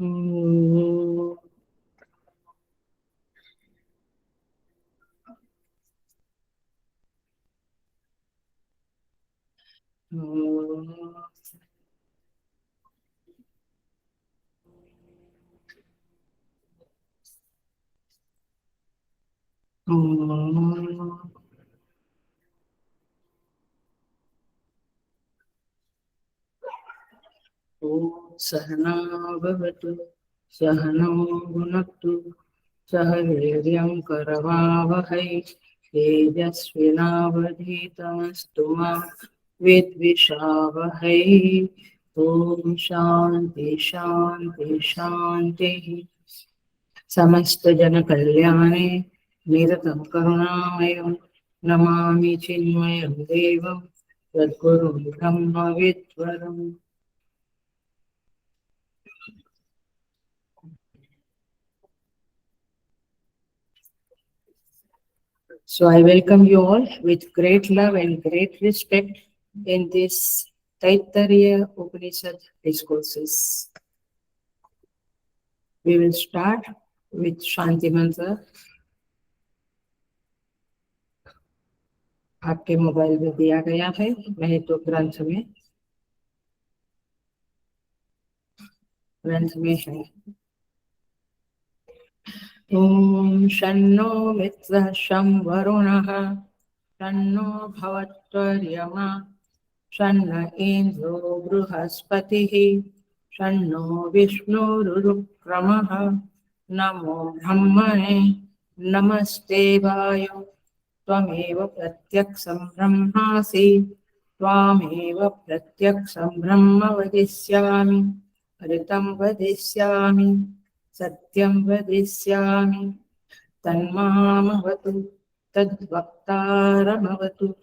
Mm, mm, mm. ॐ सहना भवतु सहनौ भुनक्तु सह वीर्यं करवावहै तेजस्विनावधीतमस्तु मा विद्विषावहै ॐ शान्ति शान्ति शान्तिः समस्त जन कल्याणे निरतं करुणामयं नमामि चिन्मयं देवं सद्गुरुं ब्रह्मविद्वरम्. So I welcome you all with great love and great respect in this Taittiriya Upanishad discourses. We will start with Shanti Mantra. आपके मोबाइल में दिया गया है, नहीं तो ग्रंथ में है. ओम शन्नो मित्रः शं वरुणः शन्नो भवत्वर्यमा शन्न इंद्रो बृहस्पतिः शन्नो विष्णुरुक्रमः नमो ब्रह्मणे नमस्ते वायो त्वमेव प्रत्यक्षं ब्रह्मासि त्वामेव प्रत्यक्षं ब्रह्म वदिष्यामि ऋतं वदिष्यामि सत्यं वदिष्यामि तन्मामवतु तद्वक्तारमवतु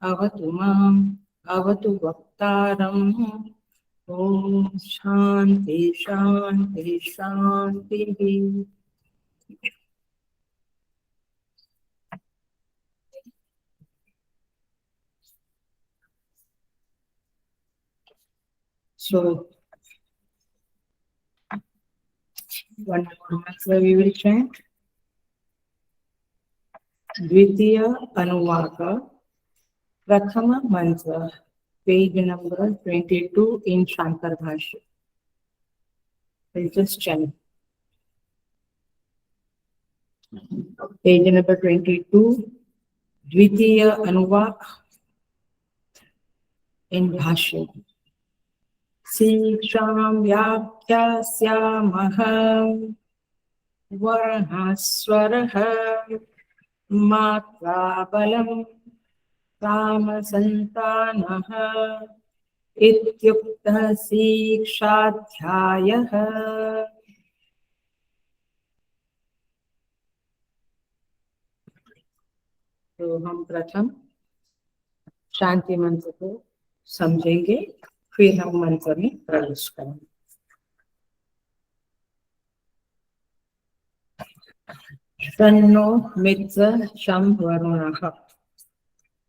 अवतु माम् अवतु वक्तारम्. ॐ शान्ति शान्ति शान्तिः. So one mantra we will chant. द्वितीय अनुवाक प्रथम मंत्र, page number 22 in Shankar Bhashya. We'll just chant. Page number 22, द्वितीय अनुवाक in Bhashya. शीक्षां व्याख्यास्यामः वर्णः स्वरः मात्रा बलं कामसन्तानः इत्युक्तः शिक्षाध्यायः. तो हम प्रथम शांति मंत्र को समझेंगे, फिर हम मंत्र में प्रवेश करेंगे. शन्नो मित्र शं वरुणः.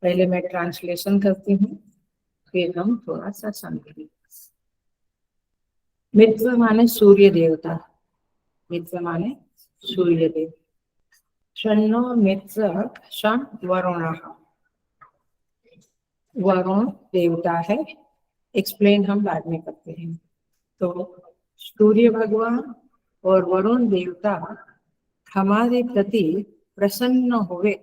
पहले मैं ट्रांसलेशन करती हूँ, फिर हम थोड़ा सा समझेंगे. मित्र माने सूर्य देवता. मित्र माने सूर्य देव. शन्नो मित्र शं वरुणः. वरुण देवता है, एक्सप्लेन हम बाद में करते हैं. तो सूर्य भगवान और वरुण देवता हमारे प्रति प्रसन्न हुए,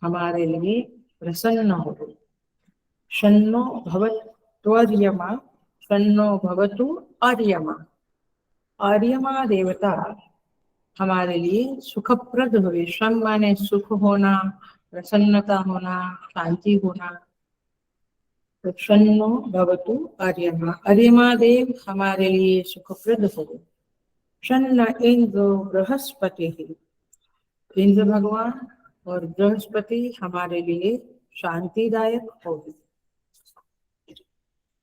हमारे लिए प्रसन्न हुए. शन्नो भवत्वर्यमा शन्नो भवतु आर्यमा. आर्यमा देवता हमारे लिए सुखप्रद हुए. शं माने सुख होना, प्रसन्नता होना, शांति होना. तो शन्नो भवतु आर्यमा. आर्यमा देव हमारे लिए सुखप्रद हुए. शन्न इंद्रो बृहस्पति. इंद्र भगवान और बृहस्पति हमारे लिए शांतिदायक होगी.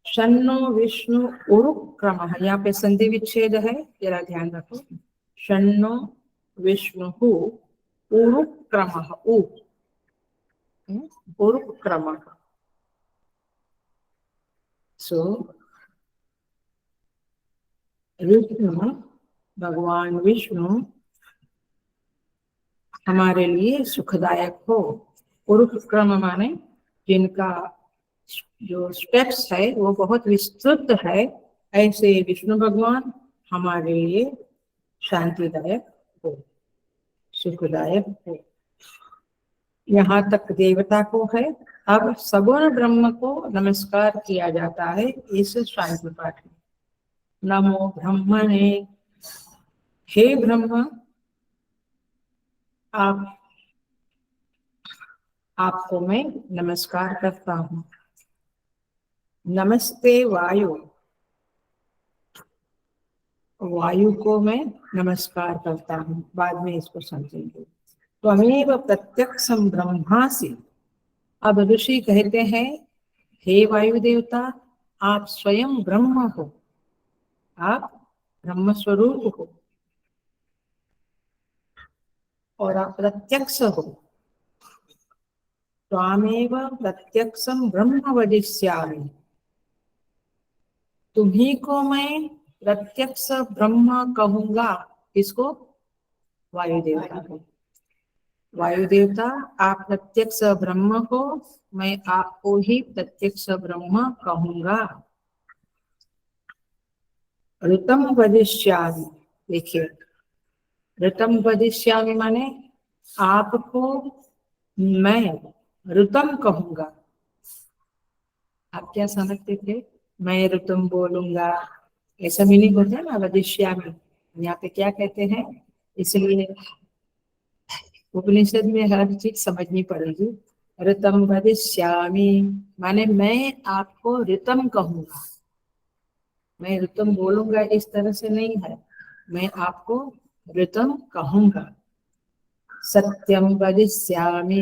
शन्नो विष्णु उरुक्रमः. यहाँ पे संधि विच्छेद है, जरा ध्यान रखो. शन्नो विष्णु उरुक्रमः. उरुक्रमः. सो विष्णु, भगवान विष्णु हमारे लिए सुखदायक हो। पुरुष क्रम माने जिनका जो स्टेप्स है वो बहुत विस्तृत है, ऐसे विष्णु भगवान हमारे लिए शांतिदायक हो, सुखदायक हो। यहाँ तक देवता को है। अब सगुण ब्रह्म को नमस्कार किया जाता है इस शांति पाठ में। नमो ब्रह्मणे, हे ब्रह्म, आपको मैं नमस्कार करता हूँ। नमस्ते वायु, वायु को मैं नमस्कार करता हूँ, बाद में इसको समझेंगे। त्वमेव प्रत्यक्षं ब्रह्मासि। अब ऋषि कहते हैं, हे वायु देवता, आप स्वयं ब्रह्म हो, आप ब्रह्म स्वरूप हो और आप प्रत्यक्ष हो। त्वामेव प्रत्यक्षं ब्रह्म वदिष्यामि, तुम्ही को मैं प्रत्यक्ष ब्रह्म कहूंगा। किसको? वायु देवता को। वायु देवता, आप प्रत्यक्ष ब्रह्म हो, मैं आपको ही प्रत्यक्ष ब्रह्म कहूंगा। ऋतम वदिष्यामि, देखिए, ऋतम वदिष्यामि माने आपको मैं ऋतम कहूंगा। आप क्या समझते थे? मैं ऋतम बोलूंगा, ऐसा मीनिंग होता है ना वदिष्यामि। यहाँ पे क्या कहते हैं? इसलिए उपनिषद में हर चीज समझनी पड़ेगी। ऋतम वदिष्यामि माने मैं आपको ऋतम कहूंगा। मैं ऋतम बोलूंगा इस तरह से नहीं है, मैं आपको ऋतम कहूंगा। सत्यम वदिष्यामि,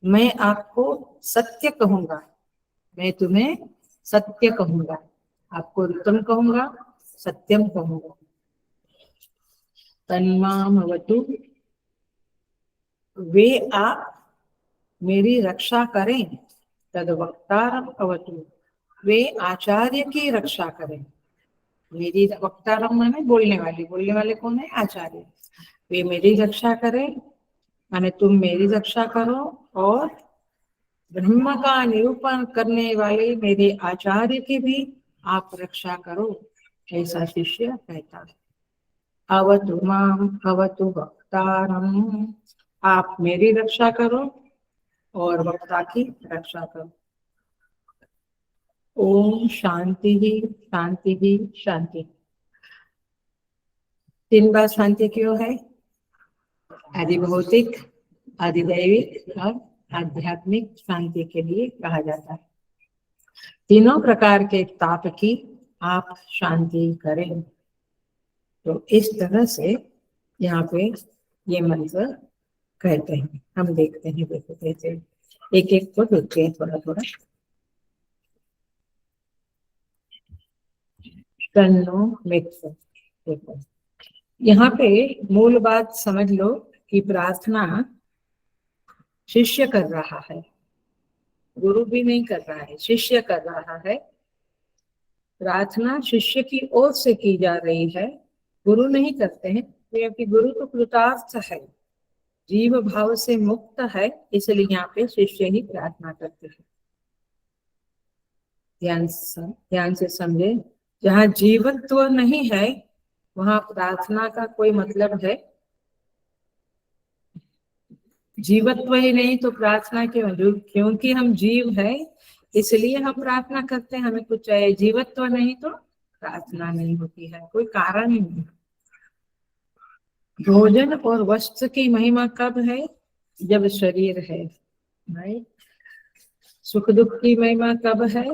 मैं आपको सत्य कहूंगा, मैं तुम्हें सत्य कहूंगा। आपको ऋतम कहूंगा, सत्यम कहूंगा। तन्मामवतु, वे आप मेरी रक्षा करें। तद वक्तारम अवतु, वे आचार्य की रक्षा करें। मेरी वक्तारम माने बोलने वाली, बोलने वाले कौन है? आचार्य। वे मेरी रक्षा करें माने तुम मेरी रक्षा करो, और ब्रह्म का निरूपण करने वाले मेरे आचार्य की भी आप रक्षा करो, ऐसा शिष्य कहता है। अवतु माम अवतु वक्तारम, आप मेरी रक्षा करो और वक्ता की रक्षा करो। ओम शांति ही शांति ही शांति। 3 बार शांति क्यों है? आदिभौतिक, आदिदैविक और आध्यात्मिक शांति के लिए कहा जाता है। तीनों प्रकार के ताप की आप शांति करें। तो इस तरह से यहाँ पे ये मंत्र कहते हैं। हम देखते हैं, देखो कैसे एक एक को देखते हैं थोड़ा थोड़ा। तन्नो मित्र, देखो यहाँ पे मूल बात समझ लो कि प्रार्थना शिष्य कर रहा है, गुरु भी नहीं कर रहा है, शिष्य कर रहा है। प्रार्थना शिष्य की ओर से की जा रही है, गुरु नहीं करते हैं, क्योंकि गुरु तो कृतार्थ है, जीव भाव से मुक्त है, इसलिए यहाँ पे शिष्य ही प्रार्थना करते हैं। ध्यान से समझे, जहाँ जीवत्व नहीं है वहां प्रार्थना का कोई मतलब है? जीवत्व ही नहीं तो प्रार्थना क्यों? क्योंकि हम जीव है इसलिए हम प्रार्थना करते हैं, हमें कुछ चाहिए। जीवत्व नहीं तो प्रार्थना नहीं होती है, कोई कारण ही नहीं। भोजन और वस्त्र की महिमा कब है? जब शरीर है, राइट। सुख दुख की महिमा कब है?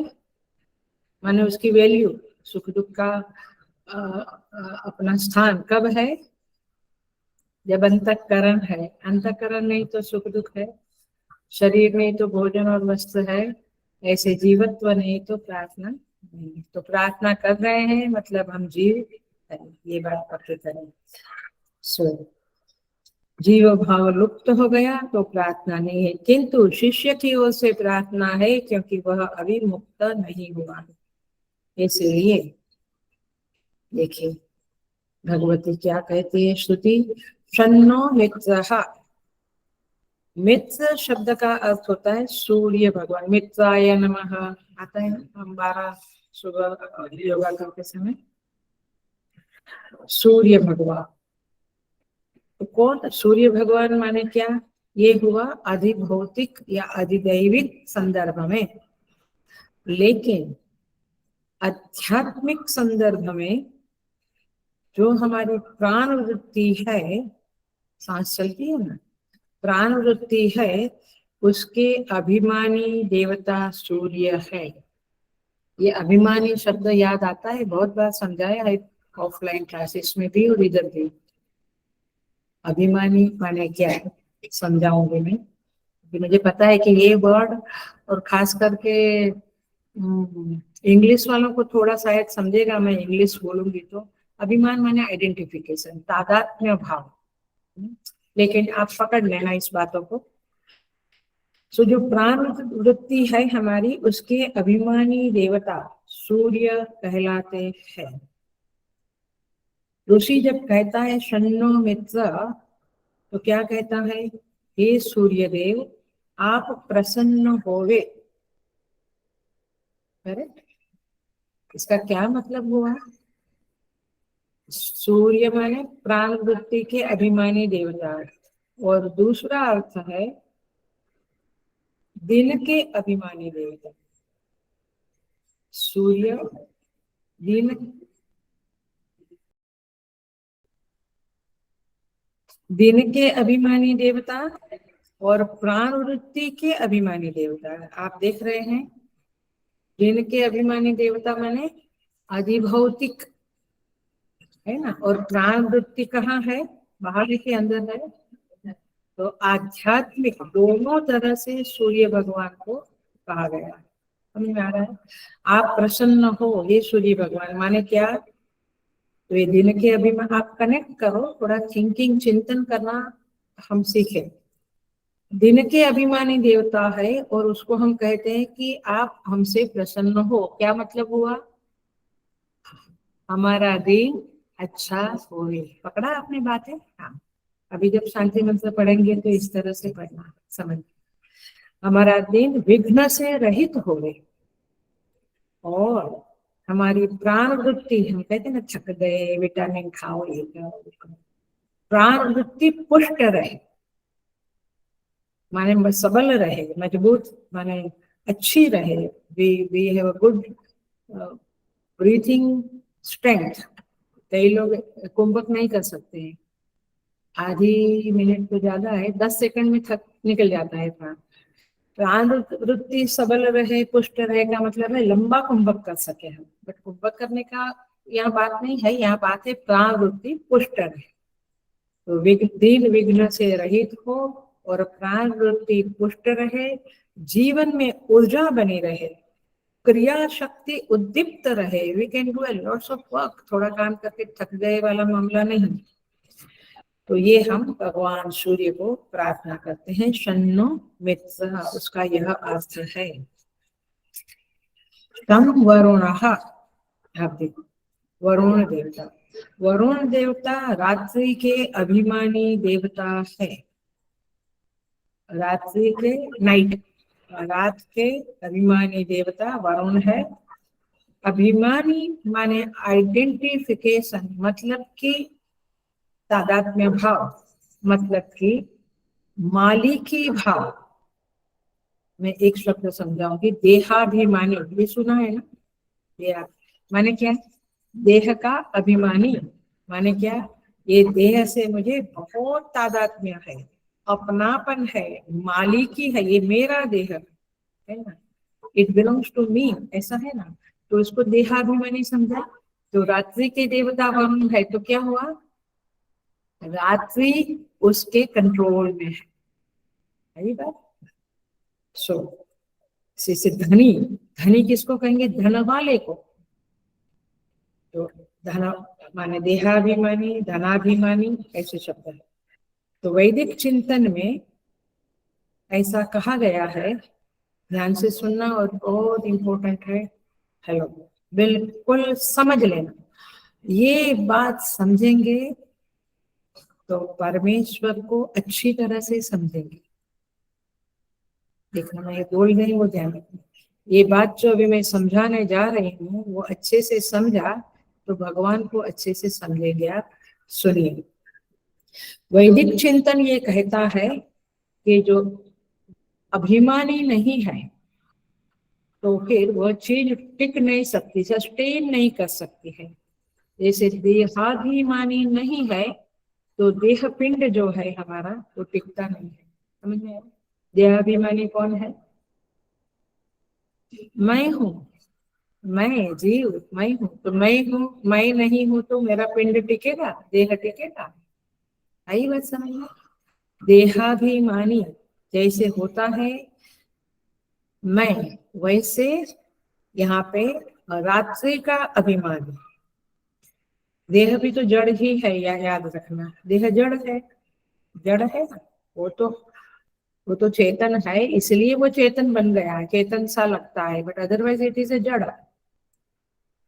माने उसकी वैल्यू, सुख दुख का अपना स्थान कब है? जब अंतःकरण है। अंतःकरण नहीं तो सुख दुख है, शरीर नहीं तो भोजन और वस्त्र है, ऐसे जीवत्व नहीं तो प्रार्थना नहीं। तो प्रार्थना कर रहे हैं मतलब हम जीव है, ये बात पक्की करें। सो जीव भाव लुप्त हो गया तो प्रार्थना नहीं है, किंतु शिष्य की ओर से प्रार्थना है क्योंकि वह अभी मुक्त नहीं हुआ है। इसलिए देखिए भगवती क्या कहती है श्रुति, शन्नो मित्रः। मित्र शब्द का अर्थ होता है सूर्य भगवान। मित्राय नमः आता है ना, हम 12 सुबह योगा करते समय सूर्य भगवान। तो कौन सूर्य भगवान माने क्या? ये हुआ अधिभौतिक या अधिदैविक संदर्भ में, लेकिन आध्यात्मिक संदर्भ में जो हमारी प्राण वृत्ति है, सांस चलती है ना, प्राण वृत्ति है, उसके अभिमानी देवता सूर्य है। ये अभिमानी शब्द याद आता है, बहुत बार समझाया है ऑफलाइन क्लासेस में भी और इधर भी। अभिमानी माने क्या है समझाऊंगी मैं, कि मुझे पता है कि ये वर्ड और खास करके इंग्लिश वालों को थोड़ा शायद समझेगा, मैं इंग्लिश बोलूंगी तो। अभिमान माने आइडेंटिफिकेशन, तादात्म्य भाव। लेकिन आप पकड़ लेना इस बातों को। सो जो प्राण वृत्ति है हमारी, उसके अभिमानी देवता सूर्य कहलाते हैं। ऋषि जब कहता है शन्नो मित्र, तो क्या कहता है? हे सूर्य देव, आप प्रसन्न होवे। करेक्ट। इसका क्या मतलब हुआ? सूर्य माने प्राण वृत्ति के अभिमानी देवता, और दूसरा अर्थ है दिन के अभिमानी देवता। सूर्य दिन दिन के अभिमानी देवता और प्राण वृत्ति के अभिमानी देवता। आप देख रहे हैं, दिन के अभिमानी देवता माने अधिभौतिक है ना, और प्राण वृत्ति कहाँ है? बाहर के अंदर है। तो आध्यात्मिक दोनों तरह से सूर्य भगवान को कहा गया है। समझ में आ रहा है? आप प्रसन्न हो ये सूर्य भगवान माने क्या? तो ये दिन के अभिमान, आप कनेक्ट करो, थोड़ा थिंकिंग चिंतन करना हम सीखे। दिन के अभिमानी देवता है और उसको हम कहते हैं कि आप हमसे प्रसन्न हो। क्या मतलब हुआ? हमारा दिन अच्छा होए। पकड़ा आपने बात है? हाँ। अभी जब शांति मंत्र पढ़ेंगे तो इस तरह से पढ़ना, समझ। हमारा दिन विघ्न से रहित होवे, और हमारी प्राण वृत्ति, हम कहते हैं ना थक गए, विटामिन खाओ, ये खाओ, प्राण वृत्ति पुष्ट रहे, माने सबल रहे, मजबूत माने अच्छी रहे। We have a good breathing strength. कई लोग कुंभक नहीं कर सकते हैं, आधी मिनट तो ज्यादा है, 10 सेकंड में थक निकल जाता है प्राण। प्राण वृत्ति सबल रहे, पुष्ट रहे का मतलब है लंबा कुंभक कर सके हम। बट कुंभक करने का यहाँ बात नहीं है, यहाँ बात है प्राण वृत्ति पुष्ट रहे, तो दिन विघ्न से रहित हो और प्राण वृत्ति पुष्ट रहे, जीवन में ऊर्जा बनी रहे, क्रिया शक्ति उद्दीप्त रहे। We can do lots of work, थोड़ा काम करके थक गए वाला मामला नहीं। तो ये हम भगवान सूर्य को प्रार्थना करते हैं, शन्नो मित्र, उसका यह अर्थ है। तम वरुणः, आप देखो वरुण देवता, वरुण देवता रात्रि के अभिमानी देवता है। रात्रि के नाइट, रात के अभिमानी देवता वरुण है। अभिमानी माने आइडेंटिफिकेशन, मतलब कि तादात्म्य भाव, मतलब कि मालिकी भाव। मैं एक शब्द समझाऊंगी, देहाभिमानी, ये सुना है ना? देहा माने क्या? देह का अभिमानी माने क्या? ये देह से मुझे बहुत तादात्म्य है, अपनापन है, मालिकी है, ये मेरा देह है ना, इट बिलोंग्स टू मी, ऐसा है ना। तो इसको देहाभिमानी समझा। तो रात्रि के देवता वरुण है, तो क्या हुआ? रात्रि उसके कंट्रोल में है, सही बात। सो से धनी, धनी किसको कहेंगे? धन वाले को। तो धन माने देहाभिमानी, धनाभिमानी, ऐसे शब्द है। तो वैदिक चिंतन में ऐसा कहा गया है, ध्यान से सुनना और बहुत इंपॉर्टेंट है। हेलो, बिल्कुल समझ लेना। ये बात समझेंगे तो परमेश्वर को अच्छी तरह से समझेंगे। देखना, मैं ये बोल रही हूँ वो ध्यान रखना। ये बात जो अभी मैं समझाने जा रही हूँ वो अच्छे से समझा तो भगवान को अच्छे से समझेंगे आप। सुनिए, वैदिक चिंतन ये कहता है कि जो अभिमानी नहीं है तो फिर वह चीज टिक नहीं सकती, सस्टेन नहीं कर सकती है। जैसे देहाभिमानी नहीं है तो देह पिंड जो है हमारा वो टिकता नहीं है। समझ में आया? देहाभिमानी कौन है? मैं हूँ, मैं जीव मैं हूँ, तो मैं हूँ, मैं नहीं हूँ तो मेरा पिंड टिकेगा, देह टिकेगा? आई बात समझ में? देहाभिमानी जैसे होता है मैं, वैसे यहाँ पे रात्रि का अभिमानी। देह भी तो जड़ ही है, या याद रखना, देह जड़ है, जड़ है ना। वो तो चेतन है, इसलिए वो चेतन बन गया है, चेतन सा लगता है, but otherwise it is a जड़।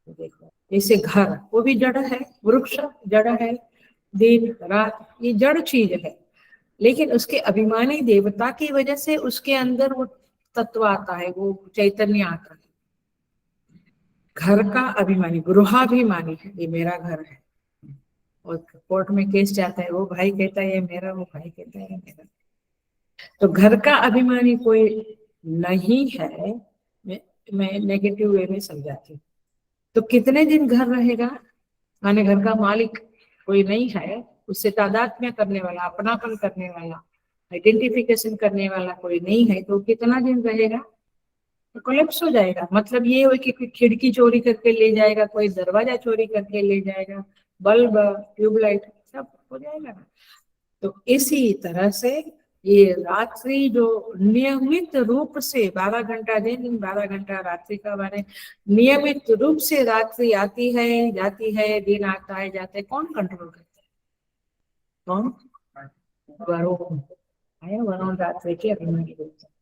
देखो जैसे घर, वो भी जड़ है, वृक्ष जड़ है, दिन रात ये जड़ चीज है, लेकिन उसके अभिमानी देवता की वजह से उसके अंदर वो तत्व आता है, वो चैतन्य आता है। घर का अभिमानी, गृहाभिमानी है, ये मेरा घर है। और कोर्ट में केस जाता है, वो भाई कहता है ये मेरा, वो भाई कहता है ये मेरा। तो घर का अभिमानी कोई नहीं है। मैं नेगेटिव वे में समझाती हूँ। तो कितने दिन घर रहेगा? माने घर का मालिक कोई नहीं है, उससे तादात्म्य करने वाला, अपनापन करने वाला, आइडेंटिफिकेशन करने वाला कोई नहीं है, तो कितना दिन रहेगा? तो कोलेप्स हो जाएगा। मतलब ये हो कि कोई खिड़की चोरी करके ले जाएगा, कोई दरवाजा चोरी करके ले जाएगा, बल्ब, ट्यूबलाइट सब हो जाएगा ना। तो इसी तरह से ये रात्रि जो नियमित रूप से 12 घंटा दिन, 12 घंटा रात्रि का माने नियमित रूप से रात्रि आती है जाती है, दिन आता है जाता है, कौन कंट्रोल करता है? कौन? वरुण है, वरुण रात्रि के अभिमानी होता है।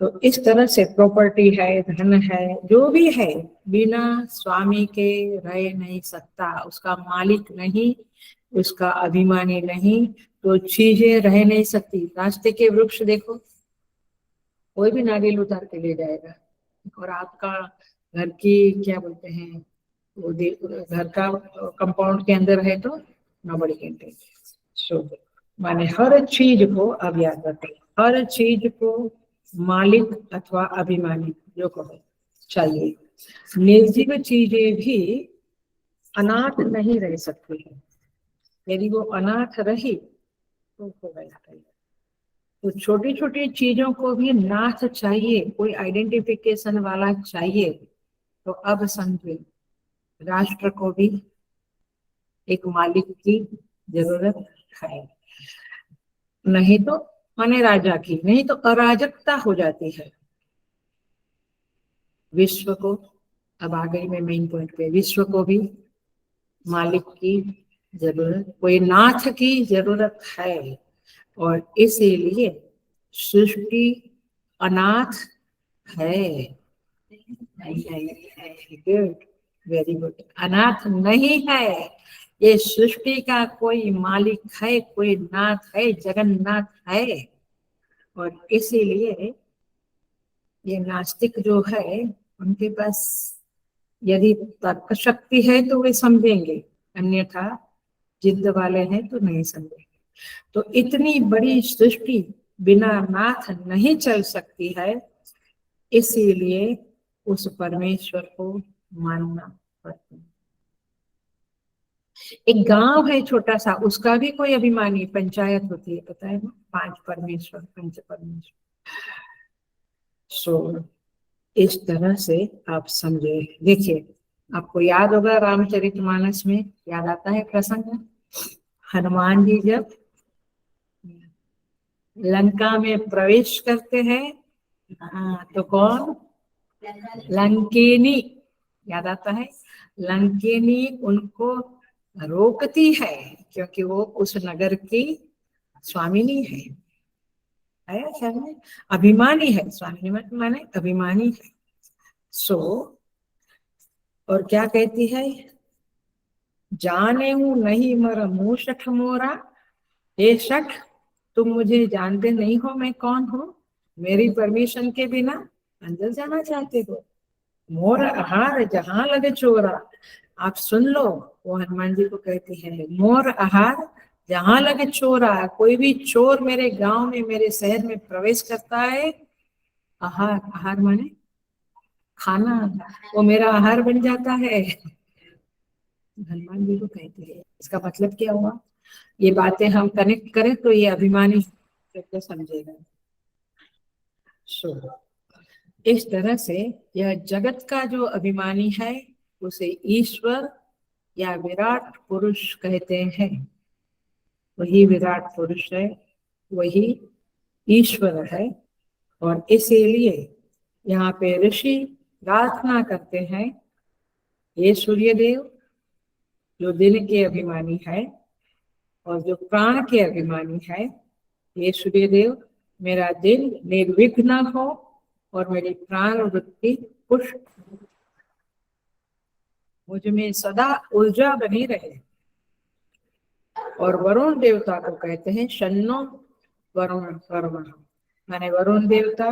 तो इस तरह से प्रॉपर्टी है, धन है, जो भी है, बिना स्वामी के रह नहीं सकता, उसका मालिक नहीं, उसका अभिमानी नहीं, तो चीजें रह नहीं सकती। रास्ते के वृक्ष देखो, कोई भी नारियल उतार के ले जाएगा, और आपका घर की क्या बोलते हैं वो घर का कंपाउंड के अंदर है तो नोबडी कैन टेक। सो माने हर चीज को, अब याद रखें, हर चीज को मालिक अथवा अभिमानी जो कहो चाहिए। निर्जीव चीजें भी अनाथ नहीं रह सकती है। यदि वो अनाथ रही तो हो गया। तो छोटी छोटी चीजों को भी नाथ चाहिए, कोई आइडेंटिफिकेशन वाला चाहिए। तो अब समझे, राष्ट्र को भी एक मालिक की जरूरत है। नहीं तो माने राजा की, नहीं तो अराजकता हो जाती है। विश्व को, अब आ गई मैं मेन पॉइंट पे, विश्व को भी मालिक की जरूरत, कोई नाथ की जरूरत है। और इसीलिए सृष्टि अनाथ है। Good, very good. अनाथ नहीं है, ये सृष्टि का कोई मालिक है, कोई नाथ है, जगन्नाथ है। और इसीलिए ये नास्तिक जो है उनके पास यदि तर्क शक्ति है तो वे समझेंगे, अन्यथा जिद्द वाले हैं तो नहीं समझेंगे। तो इतनी बड़ी सृष्टि बिना नाथ नहीं चल सकती है, इसीलिए उस परमेश्वर को मानना पड़ता है। एक गांव है छोटा सा, उसका भी कोई अभिमानी, पंचायत होती है, पता है ना, 5 परमेश्वर, पंच परमेश्वर। सो इस तरह से आप समझे। देखिए, आपको याद होगा रामचरितमानस में याद आता है प्रसंग, हनुमान जी जब लंका में प्रवेश करते हैं, हाँ, तो कौन? लंकेनी, याद आता है? लंकेनी उनको रोकती है क्योंकि वो उस नगर की स्वामिनी है क्या है? अभिमानी है, स्वामिनी माने अभिमानी है। सो और क्या कहती है? जाने हूँ नहीं मर मुँह शठ मोरा, हे शठ तुम मुझे जानते नहीं हो मैं कौन हूँ, मेरी परमिशन के बिना अंदर जाना चाहते हो। मोर आहार जहां लगे चोरा, आप सुन लो, वो हनुमान जी को कहती है मोर आहार जहां लगे चोरा, कोई भी चोर मेरे गांव में मेरे शहर में प्रवेश करता है, आहार आहार माने खाना, वो मेरा आहार बन जाता है। हनुमान जी को कहते हैं, इसका मतलब क्या हुआ, ये बातें हम कनेक्ट करें तो ये अभिमानी तो समझेगा। सो इस तरह से यह जगत का जो अभिमानी है उसे ईश्वर या विराट पुरुष कहते हैं। वही विराट पुरुष है, वही ईश्वर है। और इसीलिए यहाँ पे ऋषि प्रार्थना करते हैं, ये सूर्य देव जो दिन के अभिमानी है और जो प्राण के अभिमानी है, ये सूर्य देव मेरा दिन निर्विघ्न हो और मेरी प्राण वृत्ति पुष्ट, मुझ में सदा ऊर्जा बनी रहे। और वरुण देवता को कहते हैं शन्नो वरुण वरुण, माने वरुण देवता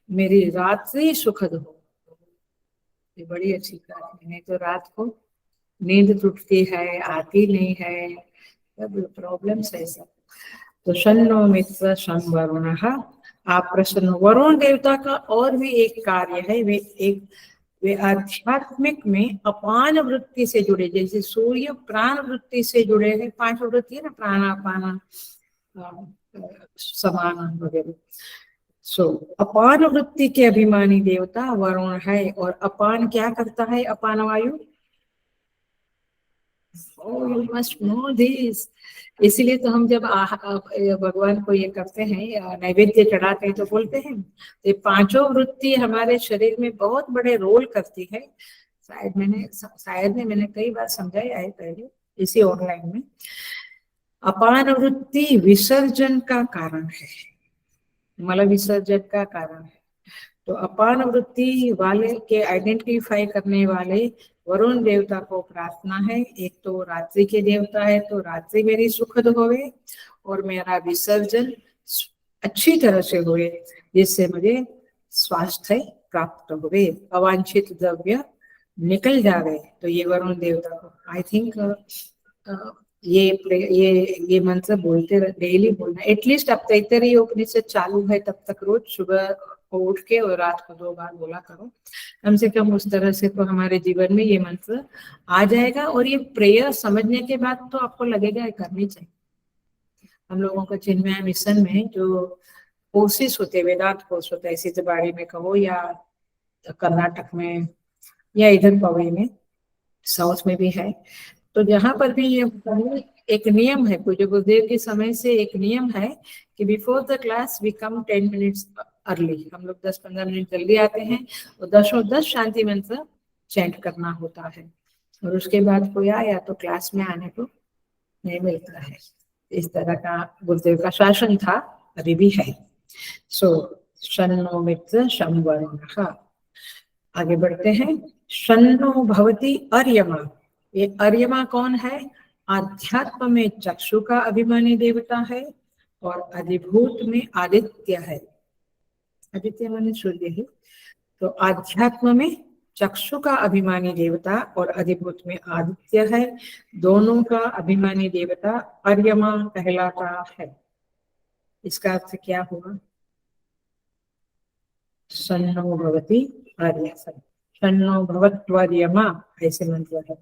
मेरी रात्रि सुखद हो। ये बड़ी अच्छी बात है, नहीं तो रात को नींद टूटती है, आती नहीं है, सब प्रॉब्लम्स है सब। तो शन्नो मित्र शन वरुण, आप प्रसन्न। वरुण देवता का और भी एक कार्य है, वे आध्यात्मिक में अपान वृत्ति से जुड़े, जैसे सूर्य प्राण वृत्ति से जुड़े हैं, पांच वृत्ति है ना, प्राणापान समान वगैरह। सो अपान वृत्ति के अभिमानी देवता वरुण है। और अपान क्या करता है, अपान वायु, यू मस्ट नो दिस। इसीलिए तो हम जब भगवान को ये करते हैं, नैवेद्य चढ़ाते हैं, तो बोलते हैं ये पांचों वृत्ति हमारे शरीर में बहुत बड़े रोल करती है। शायद मैंने कई बार समझाया है पहले इसी ऑनलाइन में। अपान वृत्ति विसर्जन का कारण है, मल विसर्जन का कारण है। तो अपान वृत्ति वाले के आइडेंटिफाई करने वाले वरुण देवता को प्रार्थना है। एक तो रात्रि के देवता है, तो रात्रि मेरी सुखद होवे और मेरा विसर्जन अच्छी तरह से हुए, जिससे मुझे स्वास्थ्य प्राप्त हुए, अवांछित द्रव्य निकल जावे। तो ये वरुण देवता को आई थिंक ये मंत्र बोलते डेली बोलना, एटलीस्ट अब तैतरीय उपनिषद चालू है तब तक रोज सुबह उठ के और रात को 2 बार बोला करो कम से कम। उस तरह से तो हमारे जीवन में ये मंत्र आ जाएगा। और ये प्रेयर समझने के बाद तो आपको लगेगा ये करनी चाहिए। हम लोगों का चिन्मय मिशन में जो कोर्सेस होते, वेदांत कोर्स होता है, सीताबाड़ी में कहो या कर्नाटक में या इधर पवई में, साउथ में भी है, तो जहां पर भी ये एक नियम है, पूज्य गुरुदेव के समय से एक नियम है कि before the class we come 10 minutes early. हम लोग 10-15 मिनट जल्दी आते हैं और 10 शांति मंत्र चैंट करना होता है। और उसके बाद कोई आया तो क्लास में आने को नहीं मिलता है। इस तरह का गुरुदेव का शासन था, अभी भी है। सो शन्नो मित्र शं वरुणः। आगे बढ़ते हैं। शन्नो भवति अर्यमा। ये अर्यमा कौन है, आध्यात्म में चक्षु का अभिमानी देवता है और अधिभूत में आदित्य है। आदित्य माने सूर्य ही। तो आध्यात्म में चक्षु का अभिमानी देवता और अधिभूत में आदित्य है, दोनों का अभिमानी देवता अर्यमा कहलाता है। इसका अर्थ क्या हुआ, शन्नो भवति अर्यमा, शन्नो भवत्वर्यमा, ऐसे मंत्र है।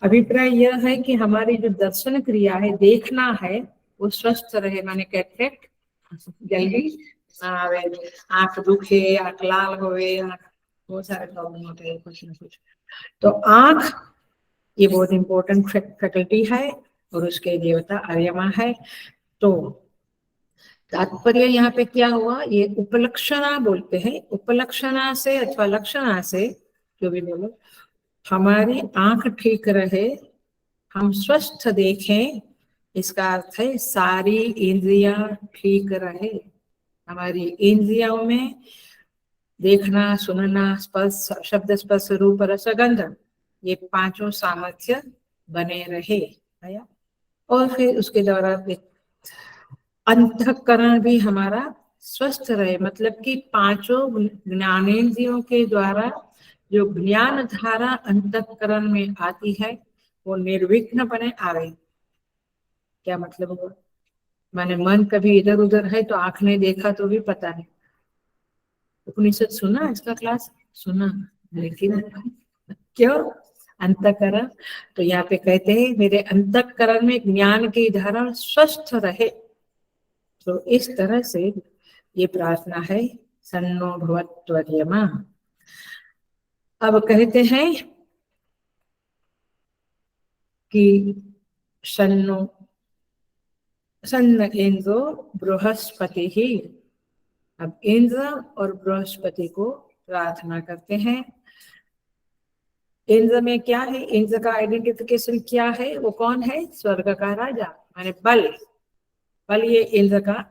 अभिप्राय यह है कि हमारी जो दर्शन क्रिया है, देखना है, वो स्वस्थ रहे, माने कैटरेक्ट जल्दी आवे, आंख दुखे, आंख लाल होवे, बहुत सारे प्रॉब्लम होते हैं कुछ न कुछ। तो आंख ये बहुत इंपॉर्टेंट फैकल्टी है और उसके देवता अर्यमा है। तो तात्पर्य यहाँ पे क्या हुआ, ये उपलक्षणा बोलते हैं, उपलक्षणा से अथवा लक्षणा से जो भी बोलो, हमारी आंख ठीक रहे, हम स्वस्थ देखें, इसका अर्थ है सारी इंद्रियां ठीक रहे। हमारी इंद्रियों में देखना, सुनना, स्पर्श, शब्द स्पर्श रूप रस गंध, ये पांचों सामर्थ्य बने रहे। आया। और फिर उसके द्वारा अंतःकरण भी हमारा स्वस्थ रहे, मतलब कि पांचों ज्ञानेंद्रियों के द्वारा जो ज्ञान धारा अंतःकरण में आती है वो निर्विघ्न बने आवे। क्या मतलब हुआ? माने मन कभी इधर उधर है तो आंख ने देखा तो भी पता नहीं। उपनिषद सुना इसका क्लास? सुना, लेकिन क्यों? अंतःकरण। तो यहाँ पे कहते हैं मेरे अंतःकरण में ज्ञान की धारा स्वस्थ रहे। तो इस तरह से ये प्रार्थना है, सन्नो भवत्वर्यमा। अब कहते हैं कि सन्नो सन्न इंद्रो बृहस्पति ही। अब इंद्र और बृहस्पति को प्रार्थना करते हैं। इंद्र में क्या है? इंद्र का आइडेंटिफिकेशन क्या है? वो कौन है? स्वर्ग का राजा, माने बल। बल ये इंद्र का,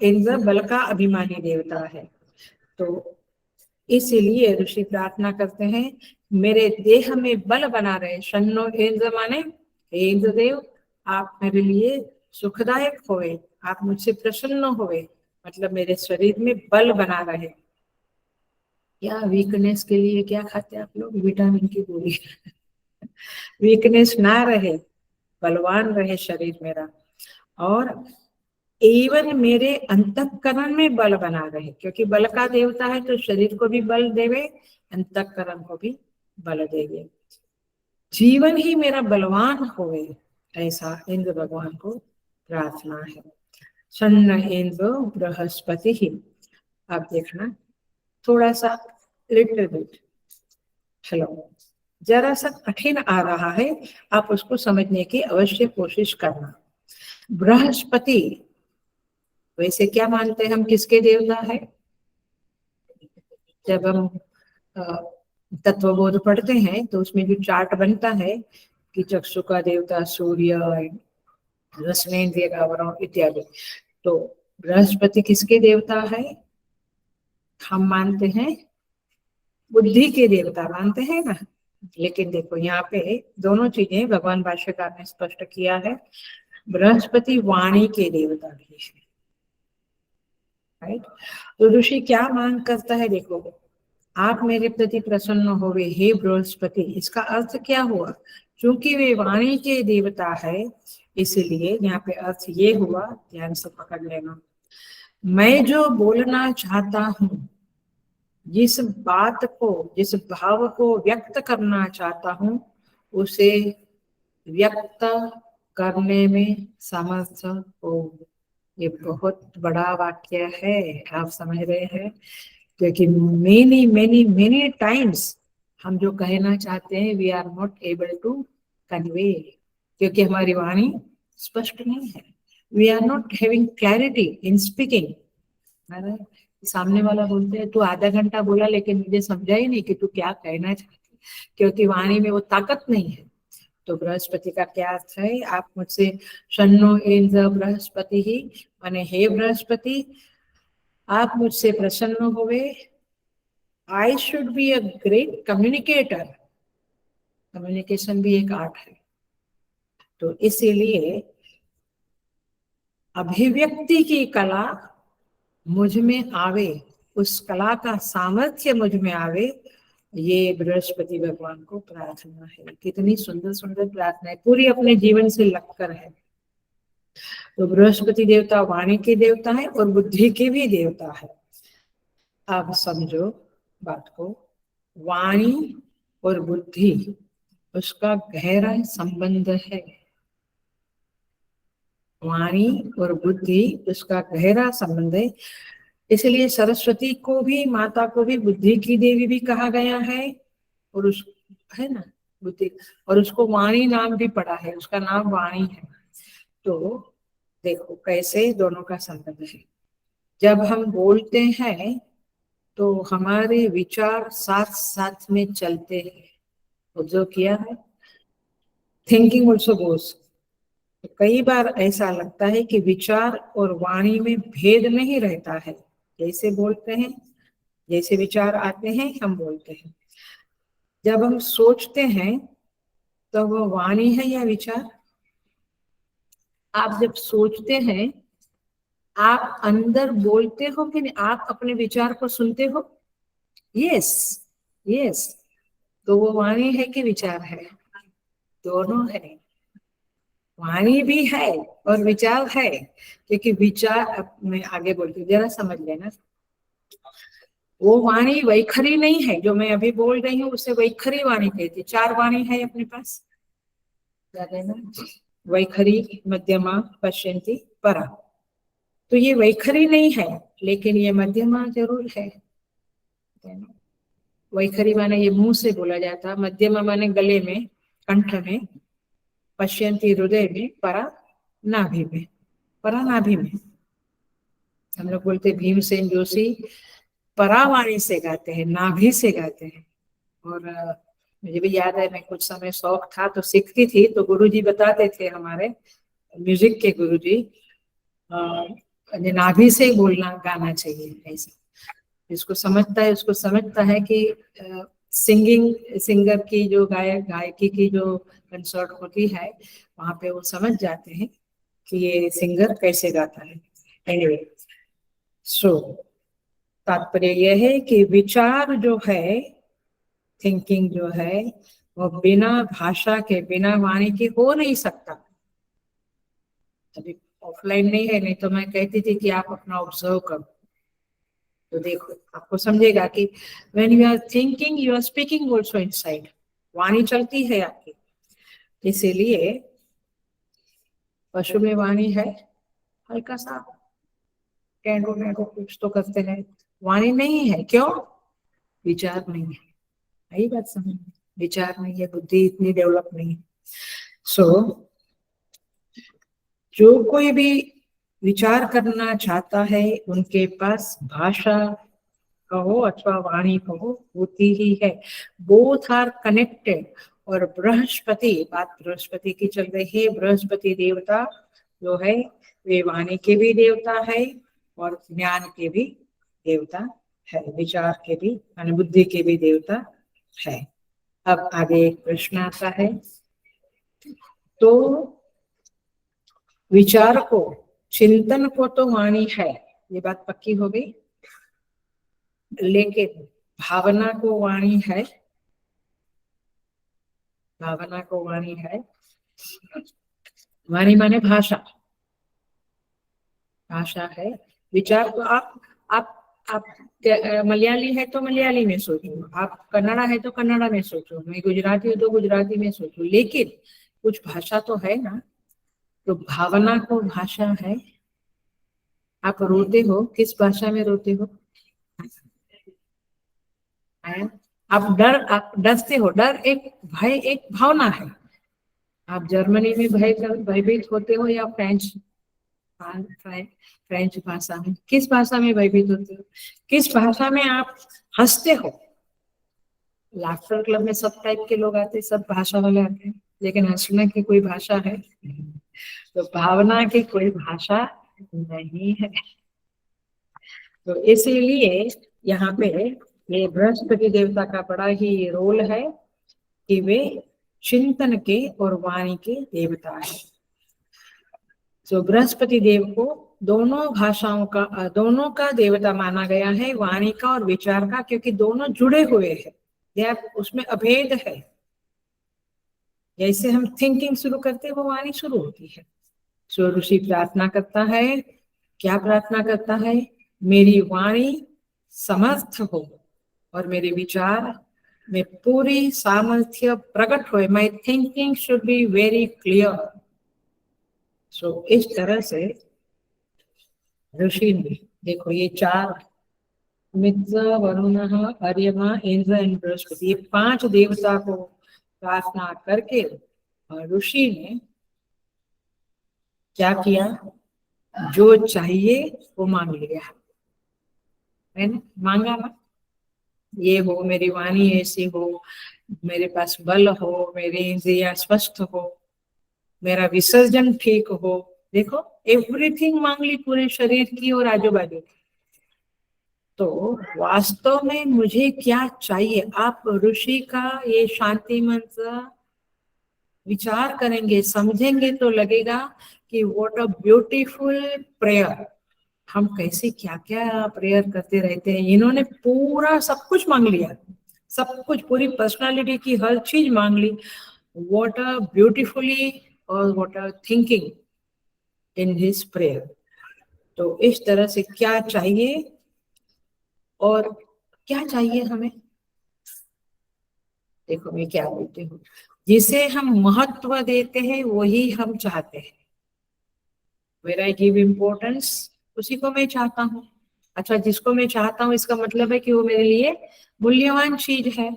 इंद्र बल का अभिमानी देवता है। तो इसीलिए ऋषि प्रार्थना करते हैं मेरे देह में बल बना रहे। शन्नो इंद्र माने हे इंद्र देव, आप मेरे लिए सुखदायक होए, आप मुझसे प्रसन्न होए, मतलब मेरे शरीर में बल बना रहे। क्या वीकनेस के लिए क्या खाते हैं आप लोग? विटामिन की गोली। वीकनेस ना रहे, बलवान रहे शरीर मेरा। और एवं मेरे अंतःकरण में बल बना रहे, क्योंकि बल का देवता है तो शरीर को भी बल देवे, अंतःकरण को भी बल देवे, जीवन ही मेरा बलवान होवे, ऐसा इंद्र भगवान को प्रार्थना है। सन्न इंद्र बृहस्पति ही। अब देखना थोड़ा सा लिटिल बिट, हेलो, जरा सा कठिन आ रहा है, आप उसको समझने की अवश्य कोशिश करना। बृहस्पति वैसे क्या मानते हैं हम, किसके देवता है? जब हम तत्वबोध पढ़ते हैं तो उसमें जो चार्ट बनता है कि चक्षु का देवता सूर्य, रसनेन्द्रिय का वरुण इत्यादि, तो बृहस्पति किसके देवता है? हम मानते हैं बुद्धि के देवता मानते हैं ना। लेकिन देखो यहाँ पे दोनों चीजें भगवान भाष्यकार ने स्पष्ट किया है। बृहस्पति वाणी के देवता भी है, राइट। तो ऋषि क्या मांग करता है? देखो, आप मेरे प्रति प्रसन्न होवे हे बृहस्पति। इसका अर्थ क्या हुआ? क्योंकि वे वाणी के देवता है, इसलिए यहाँ पे अर्थ ये हुआ, ध्यान से पकड़ लेना। मैं जो बोलना चाहता हूँ, जिस बात को, जिस भाव को व्यक्त करना चाहता हूँ, उसे व्यक्त करने में समर्थ हो। ये बहुत बड़ा वाक्य है, आप समझ रहे हैं? क्योंकि मेनी मेनी मेनी टाइम्स हम जो कहना चाहते हैं we are not able to convey, क्योंकि हमारी वाणी स्पष्ट नहीं है। We are not having clarity in speaking. सामने वाला बोलते है तू आधा घंटा बोला लेकिन मुझे समझा ही नहीं कि तू क्या कहना चाहती, क्योंकि वाणी में वो ताकत नहीं है। तो बृहस्पति का क्या अर्थ है? आप मुझसे शन्नो इंद्र बृहस्पति ही, माने हे बृहस्पति, आप मुझसे प्रसन्न हुए। I should be a great communicator. Communication भी एक आर्ट है, तो इसीलिए अभिव्यक्ति की कला मुझ में आवे, उस कला का सामर्थ्य मुझ में आवे, ये बृहस्पति भगवान को प्रार्थना है। कितनी सुंदर सुंदर प्रार्थना है, पूरी अपने जीवन से लगकर है। तो बृहस्पति देवता वाणी के देवता है और बुद्धि के भी देवता है। आप समझो बात को, वाणी और बुद्धि उसका गहरा संबंध है। वाणी और बुद्धि उसका गहरा संबंध है। इसलिए सरस्वती को भी, माता को भी बुद्धि की देवी भी कहा गया है, और उस, है ना, बुद्धि, और उसको वाणी नाम भी पड़ा है, उसका नाम वाणी है। तो देखो कैसे दोनों का संबंध है। जब हम बोलते हैं तो हमारे विचार साथ साथ में चलते हैं, तो जो किया है थिंकिंग ऑल्सो गोस। तो कई बार ऐसा लगता है कि विचार और वाणी में भेद नहीं रहता है, जैसे बोलते हैं, जैसे विचार आते हैं हम बोलते हैं। जब हम सोचते हैं तो वो वाणी है या विचार? आप जब सोचते हैं, आप अंदर बोलते हो कि नहीं? आप अपने विचार को सुनते हो? Yes, yes. तो वो वाणी है कि विचार है? दोनों है। वाणी भी है और विचार है, क्योंकि विचार, अब मैं आगे बोलती हूँ, जरा समझ लेना। वो वाणी वैखरी नहीं है, जो मैं अभी बोल रही हूँ उसे वैखरी वाणी कहती। चार वाणी है अपने पास, याद है ना? वैखरी, मध्यमा, पश्यंती, परा। तो ये वैखरी नहीं है, लेकिन ये मध्यमा जरूर है। वैखरी माने ये मुंह से बोला जाता, मध्यमा माने गले में, कंठ में, पश्यंती हृदय में, परा नाभि में। परा नाभि में हम लोग बोलते भीमसेन जोशी परावाणी से गाते हैं, नाभि से गाते हैं। और मुझे भी याद है, मैं कुछ समय शौक था तो सीखती थी, तो गुरुजी बताते थे, हमारे म्यूजिक के गुरुजी, नाभि से बोलना, गाना चाहिए ऐसा। जिसको समझता है उसको समझता है कि सिंगर की जो गायकी की जो कंसर्ट होती है, वहां पे वो समझ जाते हैं कि ये सिंगर कैसे गाता है। एनीवे, सो तात्पर्य यह है कि विचार जो है, थिंकिंग जो है, वो बिना भाषा के, बिना वाणी के हो नहीं सकता। अभी ऑफलाइन नहीं है, नहीं तो मैं कहती थी कि आप अपना ऑब्जर्व करो, तो देखो आपको समझेगा कि when you are thinking you are speaking also inside. वाणी चलती है आपकी। इसीलिए पशु में वाणी है, हल्का सा कैंडो कैंडो कुछ तो करते हैं, वाणी नहीं है। क्यों? विचार नहीं है। यही बात समझ, विचार नहीं है, बुद्धि इतनी डेवलप नहीं है। सो जो कोई भी विचार करना चाहता है, उनके पास भाषा कहो अथवा वाणी कहो होती ही है। Both are connected. और बृहस्पति, बात बृहस्पति की चल रही है, बृहस्पति देवता जो है वे वाणी के भी देवता है और ज्ञान के भी देवता है, विचार के भी, बुद्धि के भी देवता है। अब आगे एक प्रश्न आता है, तो विचार को, चिंतन को तो वाणी है, ये बात पक्की हो गई, लेकिन भावना को वाणी है? भावना को वाणी है? वाणी माने भाषा, भाषा है। विचार तो आप मलयाली है तो मलयाली में सोचो, आप कन्नड़ा है तो कन्नड़ा में सोचो, मैं गुजराती हूँ तो गुजराती में सोचो, लेकिन कुछ भाषा तो है ना। तो भावना को भाषा है। आप रोते हो, किस भाषा में रोते हो? आप डरते हो, डर एक, भय एक भावना है। आप जर्मनी में भयभीत होते हो या फ्रेंच भाषा में, किस भाषा में भयभीत होते हो? किस भाषा में आप हंसते हो? लाफ्टर क्लब में सब टाइप के लोग आते हैं, सब भाषा वाले आते हैं, लेकिन हंसने की कोई भाषा है? तो भावना की कोई भाषा नहीं है। तो इसीलिए यहाँ पे ये बृहस्पति देवता का बड़ा ही रोल है कि वे चिंतन के और वाणी के देवता है। तो बृहस्पति देव को दोनों भाषाओं का, दोनों का देवता माना गया है, वाणी का और विचार का, क्योंकि दोनों जुड़े हुए हैं, उसमें अभेद है। जैसे हम थिंकिंग शुरू करते हैं, वो वाणी शुरू होती है। सो ऋषि प्रार्थना करता है, क्या प्रार्थना करता है? मेरी वाणी समर्थ हो और मेरे विचार में पूरी सामर्थ्य प्रकट हो, my thinking should be very clear. So इस तरह से ऋषि ने, देखो ये चार, मित्र, वरुण, अर्यमा, इंद्र एंड बृहस्पति, ये पांच देवता को प्रार्थना करके ऋषि ने क्या किया? जो चाहिए वो मांग लिया है ना, मांगा ना। ये हो, मेरी वाणी ऐसी हो, मेरे पास बल हो, मेरी इंद्रियां स्वस्थ हो, मेरा विसर्जन ठीक हो। देखो, एवरीथिंग मांग ली पूरे शरीर की और आजू बाजू की। तो वास्तव में मुझे क्या चाहिए? आप ऋषि का ये शांति मंत्र विचार करेंगे, समझेंगे तो लगेगा कि व्हाट अ ब्यूटीफुल प्रेयर। हम कैसे क्या क्या प्रेयर करते रहते हैं। इन्होंने पूरा सब कुछ मांग लिया, सब कुछ, पूरी पर्सनालिटी की हर चीज मांग ली। व्हाट अ ब्यूटीफुली और what a thinking in his prayer. तो इस तरह से क्या चाहिए और क्या चाहिए हमें, देखो मैं क्या बोलती हूँ, जिसे हम महत्व देते हैं वही हम चाहते हैं। वेर आई गिव इम्पोर्टेंस, उसी को मैं चाहता हूँ। अच्छा, जिसको मैं चाहता हूँ इसका मतलब है कि वो मेरे लिए मूल्यवान चीज है।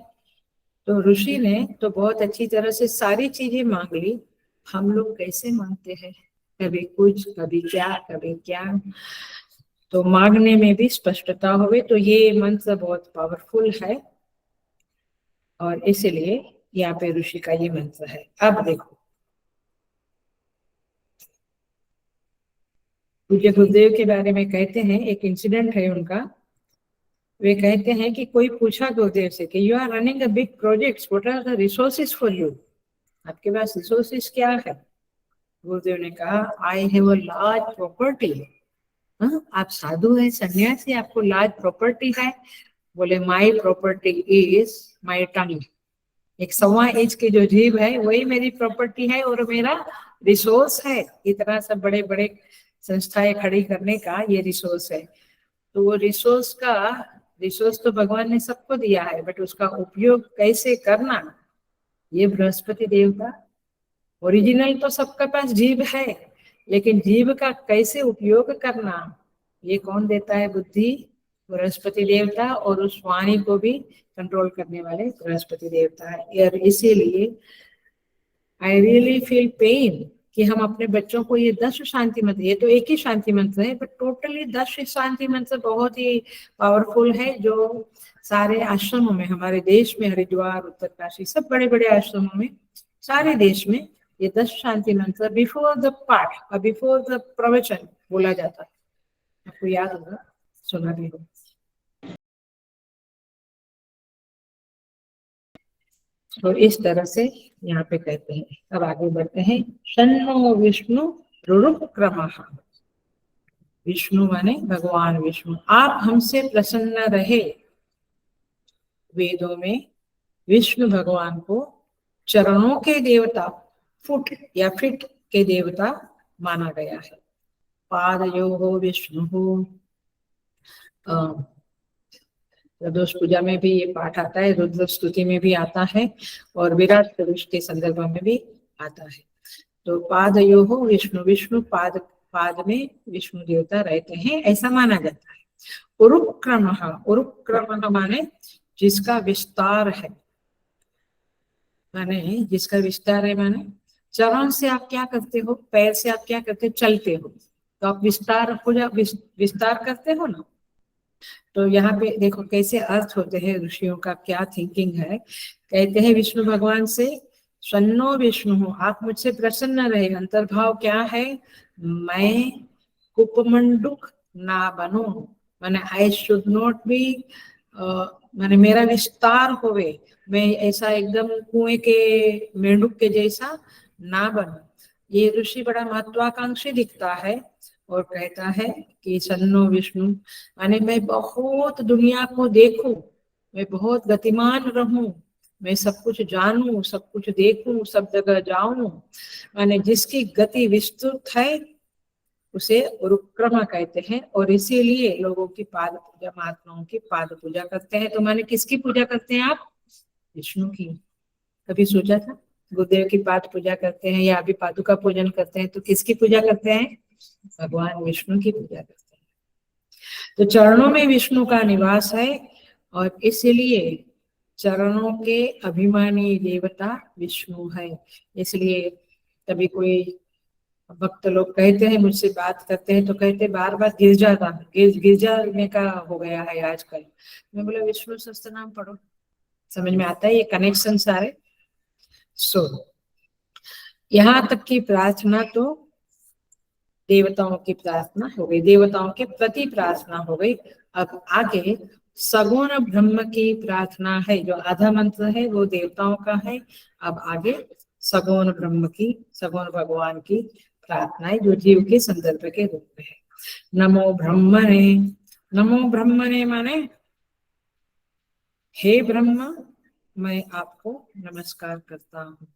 तो ऋषि ने तो बहुत अच्छी तरह से सारी चीजें मांग ली। हम लोग कैसे मांगते हैं, कभी कुछ, कभी क्या, कभी क्या। तो मांगने में भी स्पष्टता होवे, तो ये मंत्र बहुत पावरफुल है और इसीलिए यहाँ पे ऋषि का ये मंत्र है। अब देखो, पूज्य गुरुदेव के बारे में कहते हैं, एक इंसिडेंट है उनका। वे कहते हैं कि कोई पूछा गुरुदेव से कि you are running a big projects, what are the resources for you, आपके पास रिसोर्सेज क्या है। गुरुदेव ने कहा, I have a large property. आप साधु है, सन्यासी, आपको लार्ज प्रॉपर्टी है। बोले, माई प्रॉपर्टी इज माई टंग। एक 1.25 इंच की जो जीभ है वही मेरी प्रॉपर्टी है और मेरा रिसोर्स है। इतना सब बड़े बड़े संस्थाएं खड़ी करने का ये रिसोर्स है। तो वो रिसोर्स तो भगवान ने सबको दिया है, बट उसका उपयोग कैसे करना, ये बृहस्पति देव का। ओरिजिनल तो सबके पास जीभ है, लेकिन जीभ का कैसे उपयोग करना, ये कौन देता है बुद्धि, बृहस्पति देवता। और उस वाणी को भी कंट्रोल करने वाले बृहस्पति देवता है। और इसीलिए आई रियली फील पेन कि हम अपने बच्चों को ये 10 शांति मंत्र, ये तो एक ही शांति मंत्र है, बट टोटली 10 शांति मंत्र बहुत ही पावरफुल है, जो सारे आश्रमों में, हमारे देश में, हरिद्वार, उत्तरकाशी, सब बड़े बड़े आश्रमों में, सारे देश में ये 10 शांति मंत्र बिफोर द पाठ, बिफोर द प्रवचन बोला जाता है। आपको याद होगा, सुना भी होगा। तो इस तरह से यहाँ पे कहते हैं। अब आगे बढ़ते हैं। शन्नो विष्णु रुरुक्रमः। विष्णु माने भगवान विष्णु, आप हमसे प्रसन्न रहे। वेदों में विष्णु भगवान को चरणों के देवता, फुट या फिट के देवता माना गया है। पादयोः विष्णु, प्रदोष पूजा में भी ये पाठ आता है, रुद्र स्तुति में भी आता है और विराट पुरुष के संदर्भ में भी आता है। तो पादयोः विष्णु, विष्णु पाद, पाद में विष्णु देवता रहते हैं, ऐसा माना जाता है। उरुक्रमः, उरुक्रमः माने जिसका विस्तार है, माने जिसका विस्तार है, माने चरण से आप क्या करते हो, पैर से आप क्या करते हो, चलते हो, तो आप विस्तार करते हो ना। तो यहाँ पे देखो कैसे अर्थ होते हैं, ऋषियों का क्या थिंकिंग है। कहते हैं विष्णु भगवान से, शन्नो विष्णु, आप मुझसे प्रसन्न रहे। अंतर्भाव क्या है, मैं कुपमंडुक ना बनूं, माने आई शुड नॉट बी, माने मेरा विस्तार होवे, मैं ऐसा एकदम कुएं के मेंढक के जैसा ना बनूं। ये ऋषि बड़ा महत्वाकांक्षी दिखता है और कहता है कि सन्नो विष्णु, माने मैं बहुत दुनिया को देखूं, मैं बहुत गतिमान रहूं, मैं सब कुछ जानूं, सब कुछ देखूं, सब जगह जाऊं, माने जिसकी गति विस्तृत है उसे उरुक्रम कहते हैं। और इसीलिए लोगों की पाद पूजा, महात्माओं की पाद पूजा करते हैं। तो माने किसकी पूजा करते हैं आप, विष्णु की। कभी सोचा था, गुरुदेव की पाद पूजा करते हैं या अभी पादुका पूजन करते हैं, तो किसकी पूजा करते हैं, भगवान विष्णु की पूजा करते हैं। तो चरणों में विष्णु का निवास है और इसलिए चरणों के अभिमानी देवता विष्णु है। इसलिए कभी कोई भक्त लोग कहते हैं, मुझसे बात करते हैं तो कहते बार बार गिरजा में का हो गया है आजकल। मैं बोला विष्णु सहस्त्र नाम पढ़ो, समझ में आता है ये कनेक्शन सारे। सो यहाँ तक की प्रार्थना तो देवताओं की प्रार्थना हो गई, देवताओं के प्रति प्रार्थना हो गई। अब आगे सगुण ब्रह्म की प्रार्थना है, जो आधा मंत्र है वो देवताओं का है। अब आगे सगुण ब्रह्म की, सगुण भगवान की प्रार्थना है जो जीव के संदर्भ के रूप में है। नमो ब्रह्मणे, नमो ब्रह्मणे माने हे ब्रह्म, मैं आपको नमस्कार करता हूँ।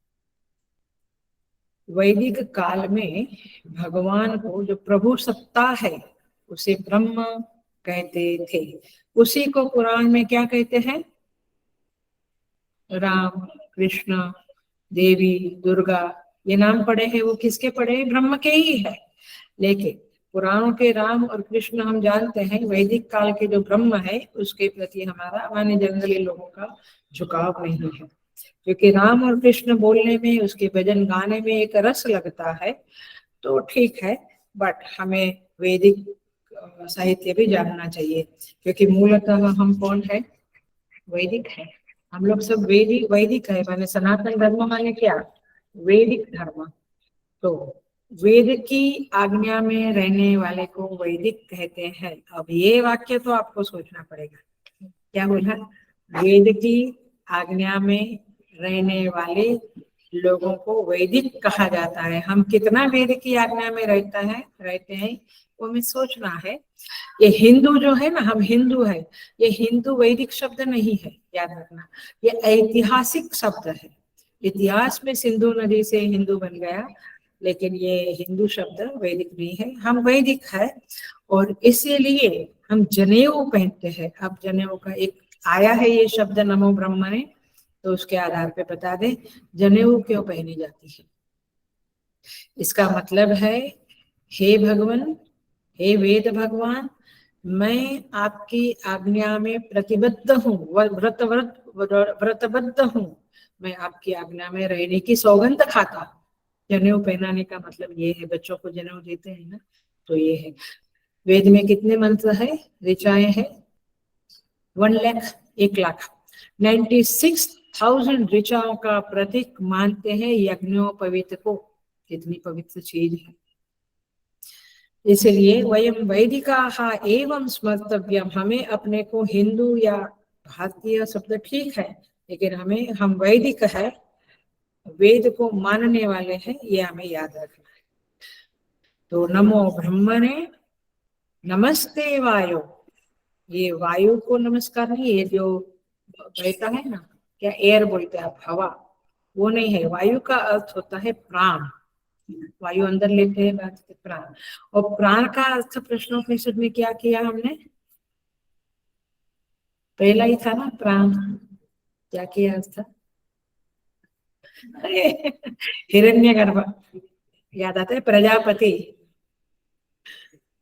वैदिक काल में भगवान को जो प्रभु सत्ता है उसे ब्रह्म कहते थे। उसी को कुरान में क्या कहते हैं? राम, कृष्ण, देवी, दुर्गा, ये नाम पड़े हैं, वो किसके पड़े हैं? ब्रह्म के ही है। लेकिन पुराणों के राम और कृष्ण हम जानते हैं, वैदिक काल के जो ब्रह्म है उसके प्रति हमारा माने जनरली लोगों का झुकाव नहीं है, क्योंकि राम और कृष्ण बोलने में, उसके भजन गाने में एक रस लगता है, तो ठीक है। बट हमें वैदिक साहित्य भी जानना चाहिए, क्योंकि मूलतः हम कौन है? वैदिक है। हम लोग सब वैदिक वैदिक है, माने सनातन धर्म माने क्या? वैदिक धर्म। तो वेद की आज्ञा में रहने वाले को वैदिक कहते हैं। अब ये वाक्य तो आपको सोचना पड़ेगा, क्या बोला? वेद की आज्ञा में रहने वाले लोगों को वैदिक कहा जाता है। हम कितना वेद की आज्ञा में रहते हैं वो हमें सोचना है। ये हिंदू जो है ना, हम हिंदू है, ये हिंदू वैदिक शब्द नहीं है, याद रखना। ये ऐतिहासिक शब्द है। इतिहास में सिंधु नदी से हिंदू बन गया, लेकिन ये हिंदू शब्द वैदिक नहीं है। हम वैदिक है और इसीलिए हम जनेऊ पहनते हैं। अब जनेऊ का एक आया है ये शब्द नमो ब्रह्मणे, तो उसके आधार पे बता दे जनेऊ क्यों पहनी जाती है। इसका मतलब है, हे भगवान, हे वेद भगवान, मैं आपकी आज्ञा में प्रतिबद्ध हूँ, व्रतबद्ध हूँ। मैं आपकी आज्ञा में रहने की सौगंध खाता हूँ। जनेऊ पहनाने का मतलब ये है, बच्चों को जनेऊ देते हैं ना, तो ये है। वेद में कितने मंत्र है, ऋचाएं है? 1,00,000, 1,00,000, 96,000 ऋचाओं का प्रतीक मानते हैं यज्ञोपवीत को। कितनी पवित्र चीज है। इसलिए वयम वैदिकाः एवं स्मर्तव्यम, हमें अपने को हिंदू या भारतीय शब्द ठीक है, लेकिन हम वैदिक है, वेद को मानने वाले हैं, ये हमें याद रखना है। तो नमो ब्रह्मणे, नमस्ते वायु, ये वायु को नमस्कार नहीं, ये जो बहता है ना, क्या एयर बोलते हैं आप, हवा, वो नहीं है। वायु का अर्थ होता है प्राण। वायु अंदर लेते हैं, बात प्राण। और प्राण का अर्थ प्रश्नोपनिषद में क्या किया हमने? पहला ही था ना, प्राण। क्या किया अर्थ? हिरण्यगर्भ। याद आता है? प्रजापति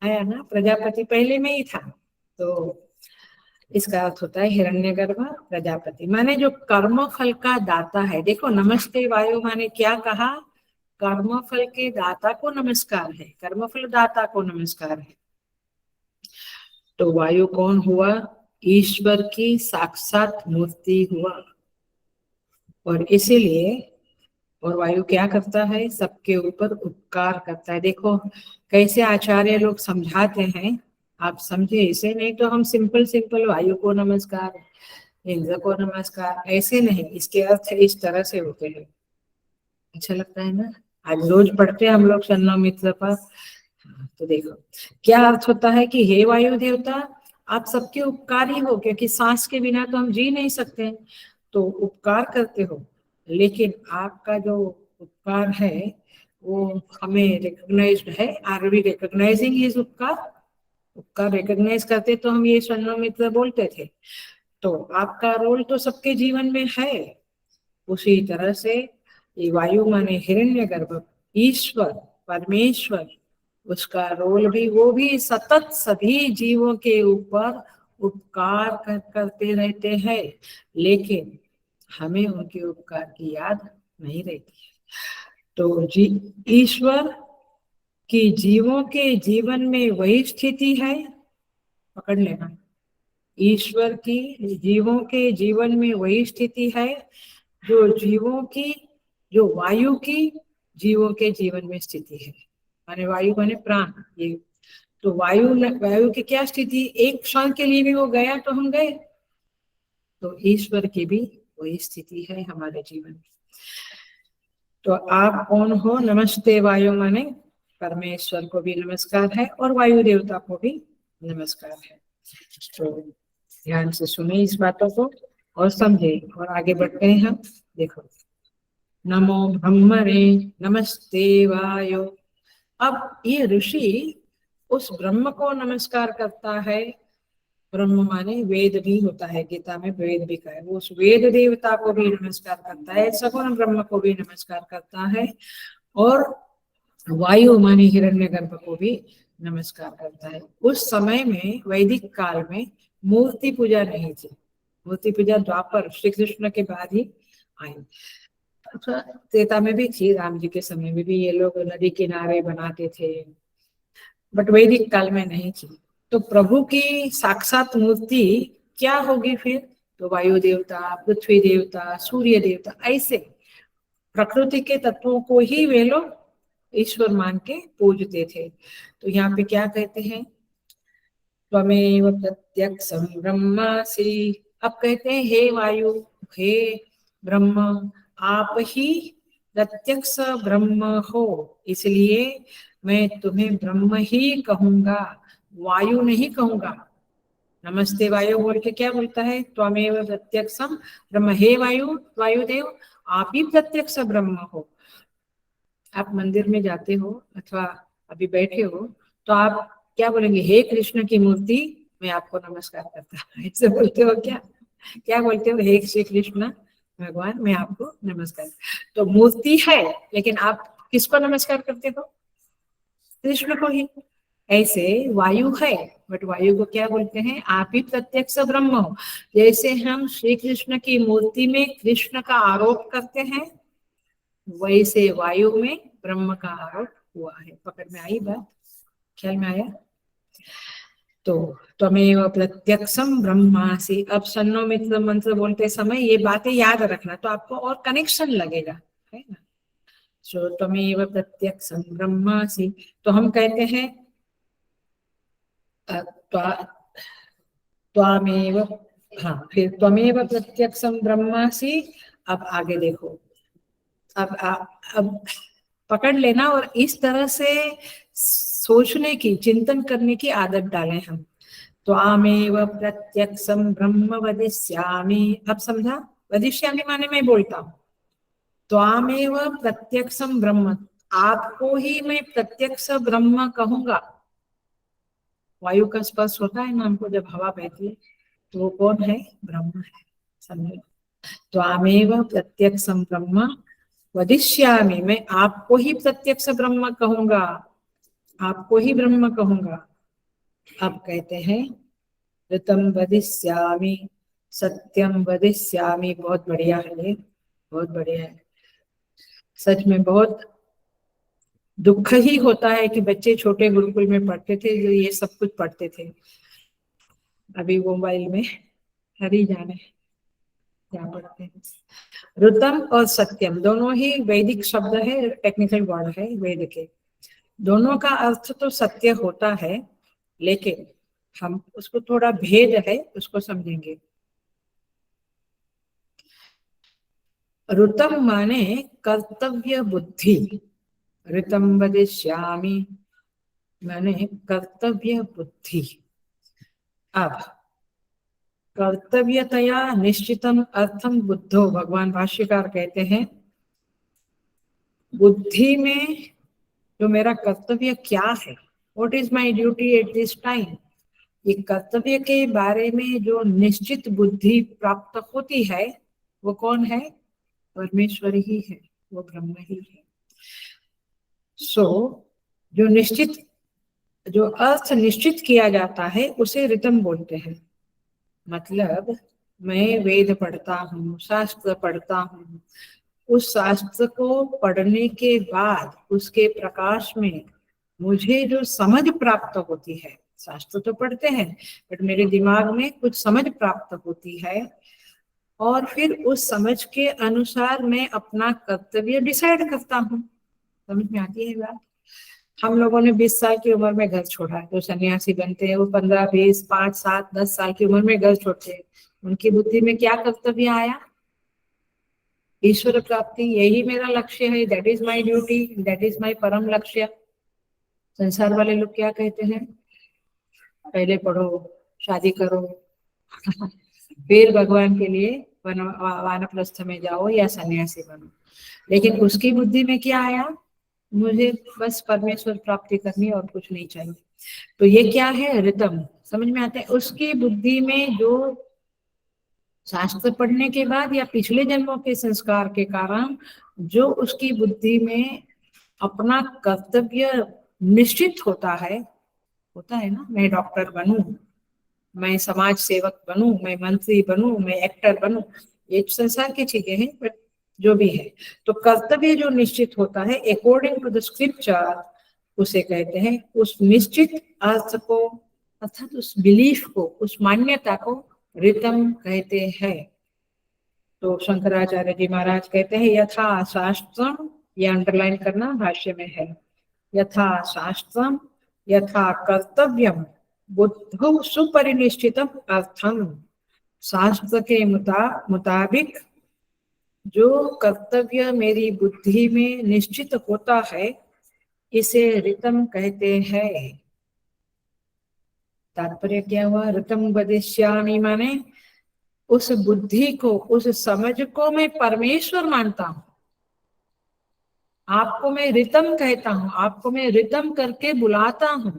है ना, प्रजापति पहले में ही था। तो इसका अर्थ होता है हिरण्यगर्भ प्रजापति, माने जो कर्म फल का दाता है। देखो, नमस्ते वायु माने क्या कहा? कर्म फल के दाता को नमस्कार है, कर्म फल दाता को नमस्कार है। तो वायु कौन हुआ? ईश्वर की साक्षात मूर्ति हुआ। और इसीलिए, और वायु क्या करता है? सबके ऊपर उपकार करता है। देखो कैसे आचार्य लोग समझाते हैं, आप समझे इसे, नहीं तो हम सिंपल सिंपल वायु को नमस्कार, इंद्र को नमस्कार, ऐसे नहीं, इसके अर्थ इस तरह से होते हैं। अच्छा लगता है ना? आज रोज पढ़ते हैं हम लोग सन्नो मित्र पर। तो देखो क्या अर्थ होता है कि हे वायु देवता, आप सबके उपकारी हो, क्योंकि सांस के बिना तो हम जी नहीं सकते, तो उपकार करते हो। लेकिन आपका जो उपकार है वो हमें रिकॉग्नाइज्ड है। आर वी रिकॉग्नाइजिंग हिज उपकार? उपकार रिकॉग्नाइज करते तो हम ये सन्नो मित्र बोलते थे। तो आपका रोल तो सबके जीवन में है। उसी तरह से ये वायु माने हिरण्यगर्भ, ईश्वर, परमेश्वर, उसका रोल भी, वो भी सतत सभी जीवों के ऊपर उपकार करते रहते हैं, लेकिन हमें उनके उपकार की याद नहीं रहती है। तो ईश्वर की जीवों के जीवन में वही स्थिति है, पकड़ लेना, ईश्वर की जीवों के जीवन में वही स्थिति है जो जीवों की, जो वायु की जीवों के जीवन में स्थिति है। माने वायु माने प्राण। ये तो वायु की क्या स्थिति? एक क्षण के लिए भी वो गया तो हम गए। तो ईश्वर की भी वही स्थिति है हमारे जीवन में। तो आप कौन हो? नमस्ते वायु माने परमेश्वर को भी नमस्कार है और वायु देवता को भी नमस्कार है। तो ध्यान से सुने इस बातों को और समझे और आगे बढ़ते हैं हम। देखो, नमो ब्रह्मणे नमस्ते वायो। अब ये ऋषि उस ब्रह्म को नमस्कार करता है। ब्रह्म माने वेद भी होता है, गीता में वेद भी कहा है। वो उस वेद देवता को भी नमस्कार करता है, सगुण ब्रह्म को भी नमस्कार करता है और वायु माने हिरण्यगर्भ को भी नमस्कार करता है। उस समय में वैदिक काल में मूर्ति पूजा नहीं थी। मूर्ति पूजा द्वापर श्री कृष्ण के बाद ही आई। अच्छा, त्रेता में भी थी, राम जी के समय में भी ये लोग नदी किनारे बनाते थे, बट वैदिक काल में नहीं थी। तो प्रभु की साक्षात मूर्ति क्या होगी फिर? तो वायु देवता, पृथ्वी देवता, सूर्य देवता, ऐसे प्रकृति के तत्वों को ही वे लोग ईश्वर मान के पूजते थे। तो यहाँ पे क्या कहते हैं? त्वमेव प्रत्यक्षं ब्रह्मासि। अब कहते हैं हे वायु, हे ब्रह्म, आप ही प्रत्यक्ष ब्रह्म हो, इसलिए मैं तुम्हें ब्रह्म ही कहूंगा, वायु नहीं कहूंगा। नमस्ते वायु बोल के क्या बोलता है? त्वमेव प्रत्यक्षम ब्रह्म। हे वायु, वायुदेव आप ही प्रत्यक्ष ब्रह्म हो। आप मंदिर में जाते हो अथवा अभी बैठे हो तो आप क्या बोलेंगे? हे कृष्ण की मूर्ति, मैं आपको नमस्कार करता हूँ। ऐसे बोलते हो क्या? क्या बोलते हो? हे श्री कृष्ण भगवान, मैं आपको नमस्कार। तो मूर्ति है, लेकिन आप किसको नमस्कार करते हो? कृष्ण को ही। ऐसे वायु है, बट वायु को क्या बोलते हैं? आप ही प्रत्यक्ष ब्रह्म हो। जैसे हम श्री कृष्ण की मूर्ति में कृष्ण का आरोप करते हैं, वैसे वायु में ब्रह्म का आरोप हुआ है। पकड़ में आई बात? ख्याल में आया? तो त्वमेव प्रत्यक्षम ब्रह्मासि। अब सन्नो मित्र मंत्र बोलते समय ये बातें याद रखना, तो आपको और कनेक्शन लगेगा, है ना? सो त्वमेव प्रत्यक्षम ब्रह्मासि। तो हम कहते हैं त्वामेव, हाँ, फिर त्वमेव प्रत्यक्षम ब्रह्मासि। अब आगे देखो, अब पकड़ लेना और इस तरह से सोचने की, चिंतन करने की आदत डालें हम। त्वामेव प्रत्यक्षम ब्रह्म वदिष्यामि। अब समझा? वदिष्यामि माने मैं बोलता हूँ। त्वामेव प्रत्यक्षम ब्रह्म, आपको ही मैं प्रत्यक्ष ब्रह्म कहूंगा। वायु का स्पर्श होता है ना हमको जब हवा बहती है, तो वो कौन है? ब्रह्म है। समझो, त्वामेव प्रत्यक्षम ब्रह्म वदिष्यामि, मैं आपको ही प्रत्यक्ष ब्रह्म कहूंगा, आपको ही ब्रह्म कहूंगा। अब कहते हैं ऋतम वदिष्यामि, सत्यम वदिष्यामि। बहुत बढ़िया है ये, बहुत बढ़िया है। सच में बहुत दुख ही होता है कि बच्चे छोटे गुरुकुल में पढ़ते थे जो ये सब कुछ पढ़ते थे, अभी मोबाइल में हरी जाने क्या पढ़ते हैं। ऋतम और सत्यम दोनों ही वैदिक शब्द है, टेक्निकल वर्ड है वेद के। दोनों का अर्थ तो सत्य होता है, लेकिन हम उसको थोड़ा भेद है, उसको समझेंगे। ऋतम माने कर्तव्य बुद्धि, ऋतम वदिष्यामि माने कर्तव्य बुद्धि। अब कर्तव्यतया निश्चितम अर्थम बुद्धो, भगवान भाष्यकार कहते हैं बुद्धि में जो मेरा कर्तव्य क्या है, what is my duty at this time, ये कर्तव्य के बारे में जो निश्चित बुद्धि प्राप्त होती है वो कौन है? परमेश्वर ही है, वो ब्रह्म ही है। सो जो निश्चित, जो अर्थ निश्चित किया जाता है उसे ऋतम बोलते हैं। मतलब मैं वेद पढ़ता हूँ, शास्त्र पढ़ता हूँ, उस शास्त्र को पढ़ने के बाद उसके प्रकाश में मुझे जो समझ प्राप्त होती है, शास्त्र तो पढ़ते हैं बट मेरे दिमाग में कुछ समझ प्राप्त होती है, और फिर उस समझ के अनुसार मैं अपना कर्तव्य डिसाइड करता हूँ। समझ में आती है बात? हम लोगों ने 20 साल की उम्र में घर छोड़ा है, तो सन्यासी बनते हैं वो 15, 20, 5, 7, 10 साल की उम्र में घर छोड़ते हैं। उनकी बुद्धि में क्या कर्तव्य आया? ईश्वर प्राप्ति यही मेरा लक्ष्य है, that is my duty, that is my परम लक्ष्य। संसार वाले लोग क्या कहते हैं, पहले पढ़ो, शादी करो, फिर भगवान के लिए वानप्रस्थ में जाओ या सन्यासी बनो। लेकिन उसकी बुद्धि में क्या आया, मुझे बस परमेश्वर प्राप्ति करनी और कुछ नहीं चाहिए। तो ये क्या है, रितम, समझ में आता है। उसकी बुद्धि में जो शास्त्र पढ़ने के बाद या पिछले जन्मों के संस्कार के कारण जो उसकी बुद्धि में अपना कर्तव्य निश्चित होता है ना, मैं डॉक्टर बनूं, मैं समाज सेवक बनूं, मैं मंत्री बनूं, मैं एक्टर बनूं, ये संसार की चीजें हैं, बट जो भी है, तो कर्तव्य जो निश्चित होता है अकॉर्डिंग टू द स्क्रिप्चर, उसे कहते हैं, उस निश्चित अर्थ को अर्थात उस बिलीफ को, उस मान्यता को रितम कहते हैं। तो शंकराचार्य जी महाराज कहते हैं यथा शास्त्रम, ये अंडरलाइन करना भाष्य में है, यथा शास्त्रम यथा कर्तव्यम बुद्धौ सुपरिनिश्चितम अर्थम। शास्त्र के मुताबिक जो कर्तव्य मेरी बुद्धि में निश्चित होता है, इसे रितम कहते हैं। तात्पर्य क्या हुआ, रितम वदिष्यामि माने उस बुद्धि को, उस समझ को मैं परमेश्वर मानता हूं। आपको मैं रितम कहता हूं, आपको मैं रितम करके बुलाता हूं।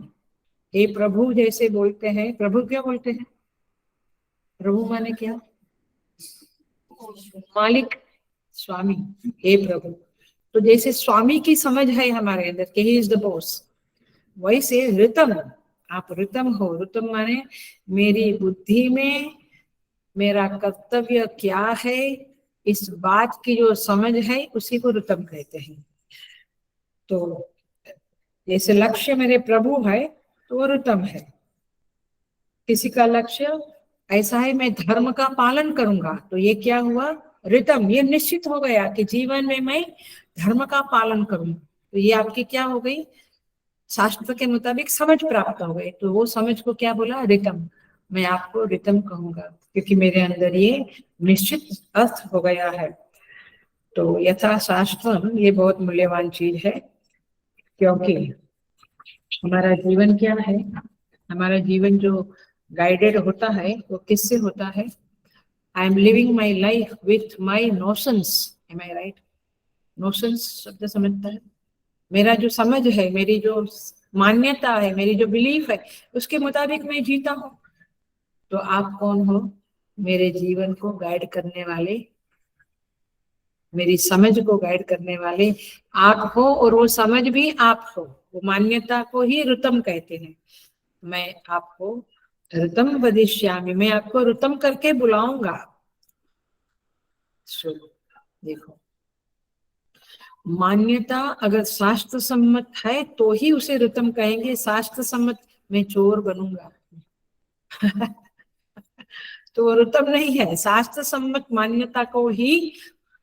हे प्रभु जैसे बोलते हैं, प्रभु क्या बोलते हैं, प्रभु माने क्या, मालिक, स्वामी, हे प्रभु। तो जैसे स्वामी की समझ है हमारे अंदर कि ही इज द बॉस, वैसे रितम, आप रितम हो। रितम माने मेरी बुद्धि में मेरा कर्तव्य क्या है, इस बात की जो समझ है उसी को रितम कहते हैं। तो जैसे लक्ष्य मेरे प्रभु है तो वो रितम है। किसी का लक्ष्य ऐसा है मैं धर्म का पालन करूंगा, तो ये क्या हुआ, रितम, ये निश्चित हो गया कि जीवन में मैं धर्म का पालन करूं। तो ये आपकी क्या हो गई, शास्त्र के मुताबिक समझ प्राप्त हो गई। तो वो समझ को क्या बोला, रितम, मैं आपको रितम कहूंगा क्योंकि मेरे अंदर ये निश्चित अर्थ हो गया है। तो यथा शास्त्र ये बहुत मूल्यवान चीज है, क्योंकि हमारा जीवन क्या है, हमारा जीवन जो गाइडेड होता है वो किससे होता है, I am living my life with my notions, am I right. Notions शब्द समझता है, मेरा जो समझ है, मेरी जो मान्यता है, मेरी जो बिलीफ है, उसके मुताबिक मैं जीता हूँ। तो आप कौन हो, मेरे जीवन को गाइड करने वाले, मेरी समझ को गाइड करने वाले आप हो, और वो समझ भी आप हो। वो मान्यता को ही रुतम कहते हैं। मैं आपको रुतम वदिष्यामि, मैं आपको रुतम करके बुलाऊंगा। देखो, मान्यता अगर शास्त्र सम्मत है तो ही उसे रुतम कहेंगे। शास्त्र सम्मत मैं चोर बनूंगा तो रुतम नहीं है। शास्त्र सम्मत मान्यता को ही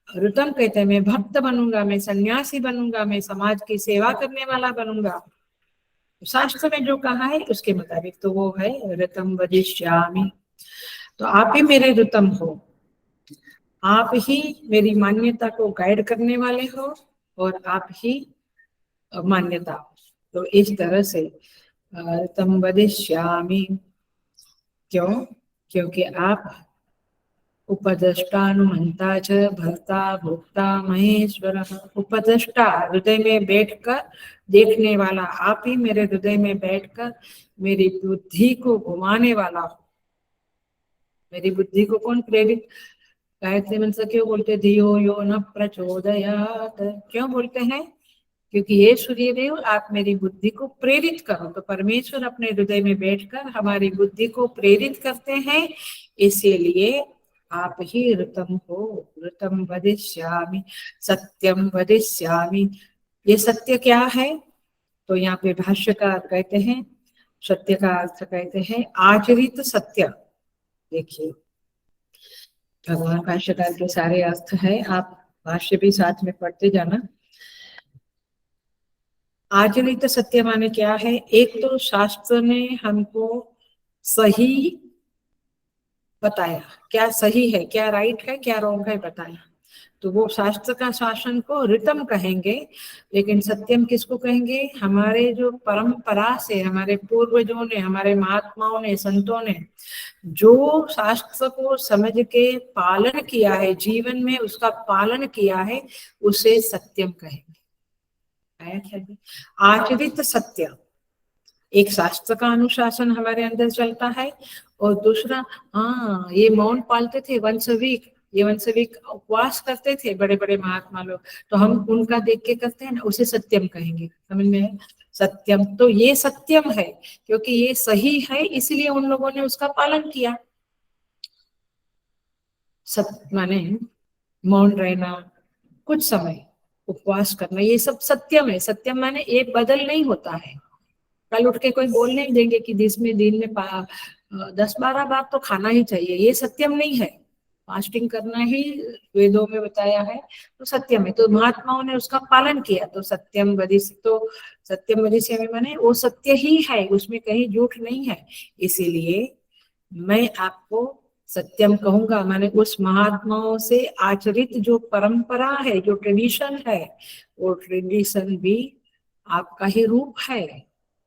रुतम कहते हैं। मैं भक्त बनूंगा, मैं सन्यासी बनूंगा, मैं समाज की सेवा करने वाला बनूंगा, शास्त्र में जो कहा है उसके मुताबिक, तो वो है रुतम वदिष्यामि। तो आप ही मेरे रुतम हो, आप ही मेरी मान्यता को गाइड करने वाले हो, और आप ही मान्यता। तो इस तरह से रुतम वदिष्यामि। क्यों, क्योंकि आप उपद्रष्टानुमंता च भर्ता भोक्ता महेश्वर। उपद्रष्टा, हृदय में बैठकर देखने वाला, आप ही मेरे हृदय में बैठकर मेरी बुद्धि को घुमाने वाला हो। मेरी बुद्धि को कौन प्रेरित, गायत्री मंत्र क्यों बोलते, धियो यो न प्रचोदयात, क्यों बोलते हैं, क्योंकि ये सूर्यदेव आप मेरी बुद्धि को प्रेरित करो। तो परमेश्वर अपने हृदय में बैठकर हमारी बुद्धि को प्रेरित करते हैं, इसीलिए आप ही ऋतम हो। ऋतम वदिष्यामि, सत्यम वदिष्यामि। ये सत्य क्या है, तो यहाँ पे भाष्यकार कहते हैं, सत्य का अर्थ कहते हैं आचरित सत्य। देखिए, भगवान भाष्यकार के सारे अर्थ है, आप भाष्य भी साथ में पढ़ते जाना। आचरित सत्य माने क्या है, एक तो शास्त्र ने हमको सही बताया, क्या सही है, क्या राइट है, क्या रॉन्ग है बताया। तो वो शास्त्र का शासन को ऋतम कहेंगे, लेकिन सत्यम किसको कहेंगे? हमारे जो परंपरा से, हमारे पूर्वजों ने, हमारे महात्माओं ने, संतों ने जो शास्त्र को समझ के पालन किया है, जीवन में उसका पालन किया है, उसे सत्यम कहेंगे। आया ख्याल? आचरित सत्य, एक शास्त्र का अनुशासन हमारे अंदर चलता है, और दूसरा, हाँ ये मौन पालते थे वंस वीक, ये वंस वीक उपवास करते थे बड़े बड़े महात्मा लोग, तो हम उनका देख के करते हैं ना, उसे सत्यम कहेंगे। समझ में है? सत्यम, तो ये सत्यम है क्योंकि ये सही है, इसलिए उन लोगों ने उसका पालन किया। सत्य माने मौन रहना, कुछ समय उपवास करना, ये सब सत्यम है। सत्यम माने ये बदल नहीं होता है। कल उठ के कोई बोल नहीं देंगे कि दिन में 10-12 बार तो खाना ही चाहिए, ये सत्यम नहीं है। फास्टिंग करना ही वेदों में बताया है, तो सत्यम है। तो महात्माओं ने उसका पालन किया, तो सत्यम वदिष्य, तो सत्यम वदिष्य में माने वो सत्य ही है, उसमें कहीं झूठ नहीं है। इसीलिए मैं आपको सत्यम कहूंगा। माने उस महात्माओं से आचरित जो परंपरा है, जो ट्रेडिशन है, वो ट्रेडिशन भी आपका ही रूप है।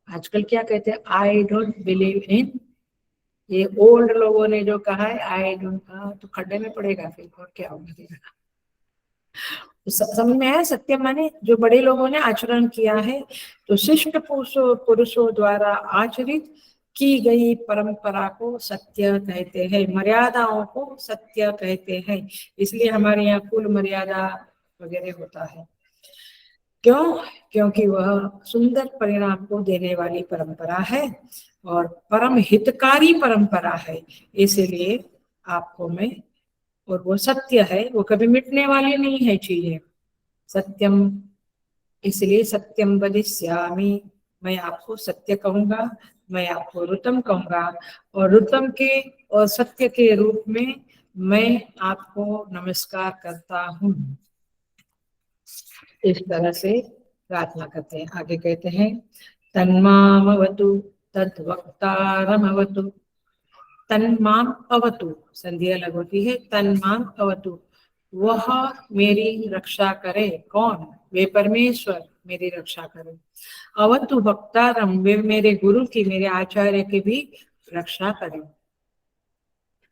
आजकल क्या कहते हैं? आई डोंट बिलीव इन, ये ओल्ड लोगों ने जो कहा है आई डोंट, तो खड्डे में पड़ेगा फिर, और क्या होगा? तो समझ में आया? सत्य माने जो बड़े लोगों ने आचरण किया है, तो शिष्ट पुरुषों द्वारा आचरित की गई परंपरा को सत्य कहते हैं, मर्यादाओं को सत्य कहते हैं। इसलिए हमारे यहाँ कुल मर्यादा वगैरह होता है। क्यों? क्योंकि वह सुंदर परिणाम को देने वाली परंपरा है और परम हितकारी परंपरा है। इसलिए आपको मैं, और वो सत्य है, वो कभी मिटने वाली नहीं है चीजें। सत्यम, इसलिए सत्यम वदिष्यामि, मैं आपको सत्य कहूंगा, मैं आपको ऋतम कहूंगा, और ऋतम के और सत्य के रूप में मैं आपको नमस्कार करता हूँ। इस तरह से प्रार्थना करते हैं। आगे कहते हैं, तन्मामवतु तद्वक्तारमवतु, तन्माम अवतु, संधि अलग होती है, तन्माम अवतु, वह मेरी रक्षा करे। कौन? वे परमेश्वर मेरी रक्षा करे। अवतु वक्तारम, वे मेरे गुरु की, मेरे आचार्य की भी रक्षा करें।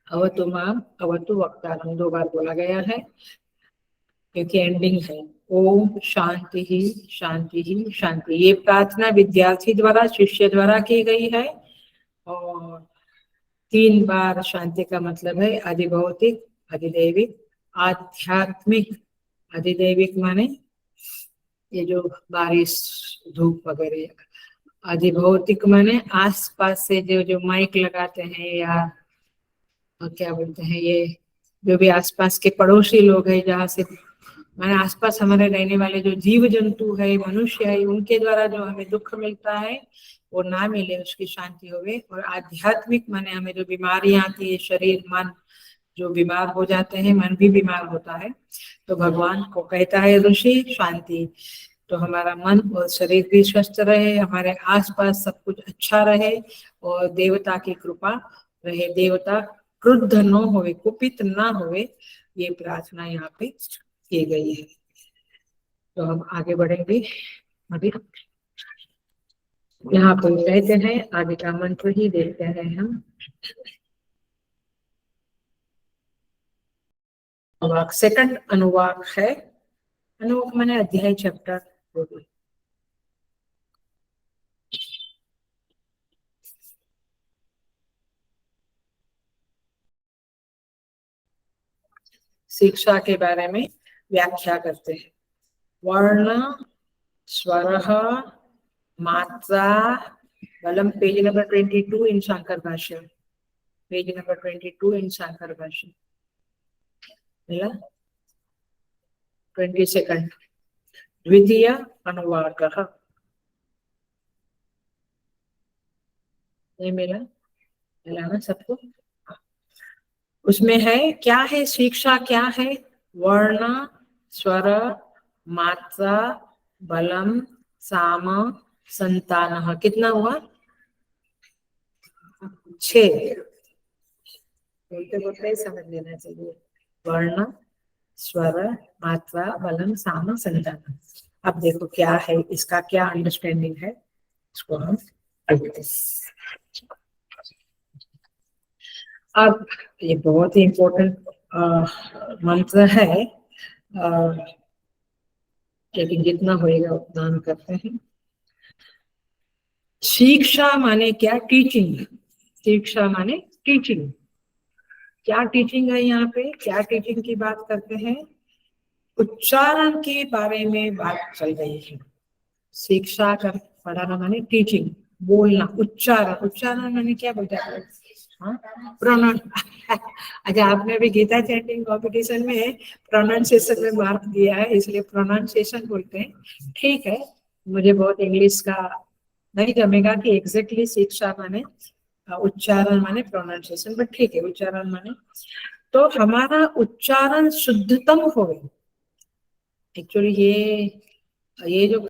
अवतु माम अवतु वक्तारम 2 बार बोला गया है क्योंकि एंडिंग है। ओम शांति ही शांति ही शांति, ये प्रार्थना विद्यार्थी द्वारा, शिष्य द्वारा की गई है। और 3 बार शांति का मतलब है अधिभौतिक, अधिदैविक, आध्यात्मिक। अधिदैविक माने ये जो बारिश, धूप वगैरह। अधिभौतिक माने आसपास से जो जो माइक लगाते हैं, या क्या बोलते हैं, ये जो भी आसपास के पड़ोसी लोग हैं, जहाँ से माने आसपास हमारे रहने वाले जो जीव जंतु है, मनुष्य है, उनके द्वारा जो हमें दुख मिलता है वो ना मिले, उसकी शांति होवे। और आध्यात्मिक माने हमें जो बीमारियां आती है, शरीर मन जो बीमार हो जाते हैं, मन भी बीमार होता है, तो भगवान को कहता है ऋषि शांति, तो हमारा मन और शरीर भी स्वस्थ रहे, हमारे आसपास सब कुछ अच्छा रहे, और देवता की कृपा रहे, देवता क्रुद्ध न होवे, कुपित ना होवे, ये प्रार्थना यहाँ पे की गई है। तो हम आगे बढ़ेंगे। अभी यहाँ पे कहते हैं, आगे का मंत्र ही देखते हैं हम। अनुवाक, सेकंड अनुवाक है। अनुवाक मैंने अध्याय, चैप्टर। शिक्षा के बारे में व्याख्या करते हैं। वर्ण, स्वर, मात्रा, बलम, पेज नंबर 22 इन शंकर भाष्य, पेज नंबर 22 इन शंकर भाष्य, 22 द्वितीय अनुवाकः। ये मिला ना सबको? उसमें है क्या है? शिक्षा क्या है? वर्ण, स्वर, मात्रा, बलम, साम, संतान। कितना हुआ? 6। बोलते बोलते ही समझ लेना चाहिए। वर्ण, स्वर, मात्रा, बलम, साम, संतान। अब देखो क्या है, इसका क्या अंडरस्टैंडिंग है, इसको हम अब ये बहुत ही इम्पोर्टेंट मंत्र है, लेकिन जितना होएगा उतना हम करते हैं। शिक्षा माने क्या? टीचिंग। शिक्षा माने टीचिंग। क्या टीचिंग है यहाँ पे? क्या टीचिंग की बात करते हैं? उच्चारण के बारे में बात चल रही है। शिक्षा का पढ़ाना माने टीचिंग, बोलना, उच्चारण। उच्चारण माने क्या बोलते हैं? प्रोनाउंस। अच्छा, आपने भी गीता चैंटिंग कंपटीशन में प्रोनाउंसिएशन में मार्क दिया है, इसलिए प्रोनाउंसिएशन बोलते हैं। ठीक है, मुझे बहुत इंग्लिश का नहीं जमेगा कि एग्जैक्टली शिक्षा माने उच्चारण माने प्रोनाउंसिएशन, बट ठीक है, उच्चारण माने तो हमारा उच्चारण शुद्धतम हो। एक्चुअली ये जो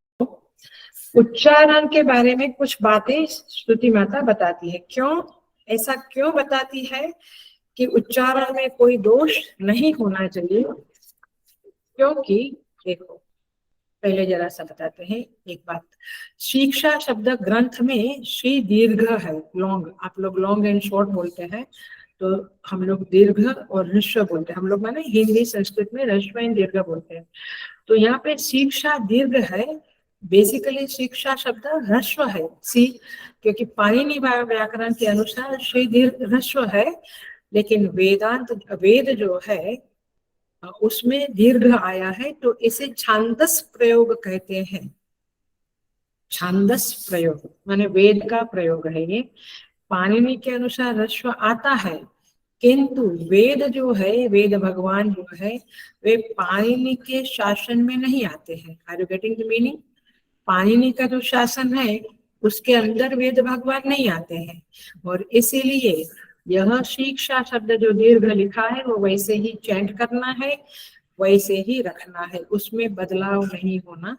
उच्चारण के बारे में कुछ बातें श्रुति माता बताती है। क्यों ऐसा क्यों बताती है कि उच्चारण में कोई दोष नहीं होना चाहिए? क्योंकि देखो, पहले जरा सा बताते हैं एक बात। शिक्षा शब्द ग्रंथ में श्री दीर्घ है, लॉन्ग। आप लोग लॉन्ग एंड शॉर्ट बोलते हैं, तो हम लोग दीर्घ और ह्रस्व बोलते हैं। हम लोग माने हिंदी संस्कृत में ह्रस्व एंड दीर्घ बोलते हैं। तो यहाँ पे शिक्षा दीर्घ है। बेसिकली शिक्षा शब्द ह्रस्व है, सी, क्योंकि पाणिनि व्याकरण के अनुसार श्री दीर्घ ह्रस्व है, लेकिन वेदांत वेद जो है उसमें दीर्घ आया है, तो इसे छांदस प्रयोग कहते हैं। छांदस प्रयोग माने वेद का प्रयोग है ये। पाणिनि के अनुसार ह्रस्व आता है, किंतु वेद जो है, वेद भगवान जो है, वे पाणिनि के शासन में नहीं आते हैं। Are you getting the meaning? Panini का जो शासन है उसके अंदर वेद भगवान नहीं आते हैं, और इसीलिए यह शिक्षा शब्द जो दीर्घ लिखा है वो वैसे ही चैंट करना है, वैसे ही रखना है, उसमें बदलाव नहीं होना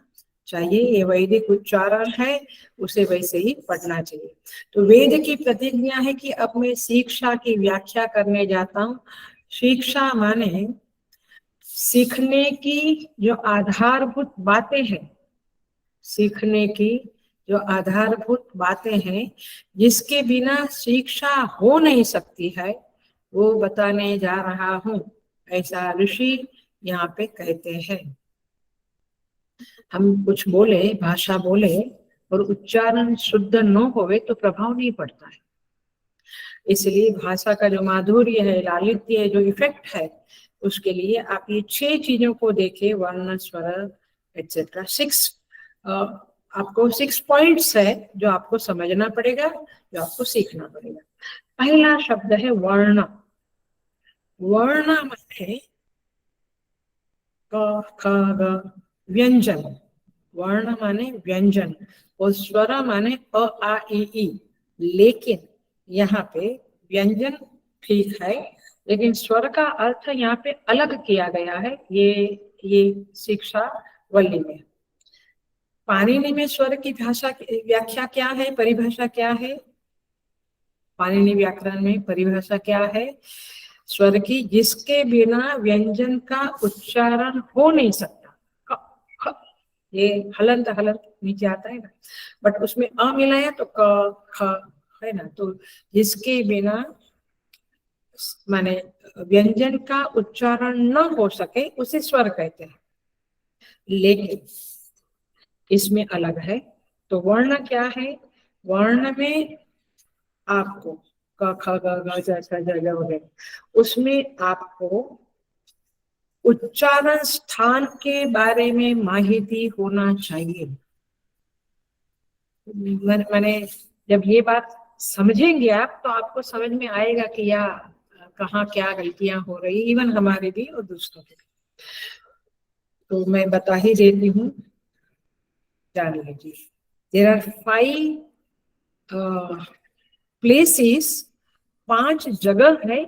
चाहिए। ये वैदिक उच्चारण है, उसे वैसे ही पढ़ना चाहिए। तो वेद की प्रतिज्ञा है कि अब मैं शिक्षा की व्याख्या करने जाता हूँ। शिक्षा माने सीखने की जो आधारभूत बातें हैं, सीखने की जो आधारभूत बातें हैं, जिसके बिना शिक्षा हो नहीं सकती है, वो बताने जा रहा हूँ, ऐसा ऋषि यहाँ पे कहते हैं। हम कुछ बोले, भाषा बोले, और उच्चारण शुद्ध न होवे तो प्रभाव नहीं पड़ता है। इसलिए भाषा का जो माधुर्य है, लालित्य है, जो इफेक्ट है, उसके लिए आप ये 6 चीजों को देखें, वर्ण, स्वर एक्सेट्रा। 6 आपको 6 पॉइंट्स है जो आपको समझना पड़ेगा, जो आपको सीखना पड़ेगा। पहला शब्द है वर्ण। वर्ण माने क, ख, ग, व्यंजन। वर्ण माने व्यंजन, और स्वर माने अ, आ, ई। लेकिन यहाँ पे व्यंजन ठीक है, लेकिन स्वर का अर्थ यहाँ पे अलग किया गया है। ये शिक्षा वल्ली में। पाणिनि में स्वर की भाषा व्याख्या क्या है, परिभाषा क्या है? पाणिनि व्याकरण में परिभाषा क्या है स्वर की? जिसके बिना व्यंजन का उच्चारण हो नहीं सकता। क, ख, ये हलंत हलंत नीचे आता है ना, बट उसमें अ मिलाया तो क, ख है ना। तो जिसके बिना माने व्यंजन का उच्चारण न हो सके उसे स्वर कहते हैं, लेकिन इसमें अलग है। तो वर्ण क्या है? वर्ण में आपको क, ख, ग, घ, च, छ, ज, ज वगैरह, उसमें आपको उच्चारण स्थान के बारे में माहिती होना चाहिए। मैंने जब ये बात समझेंगे आप, तो आपको समझ में आएगा कि या कहाँ क्या गलतियां हो रही, इवन हमारे भी और दूसरों के भी। तो मैं बता ही देती हूँ, जान लीजिए। देयर आर 5 प्लेसेस, 5 जगह है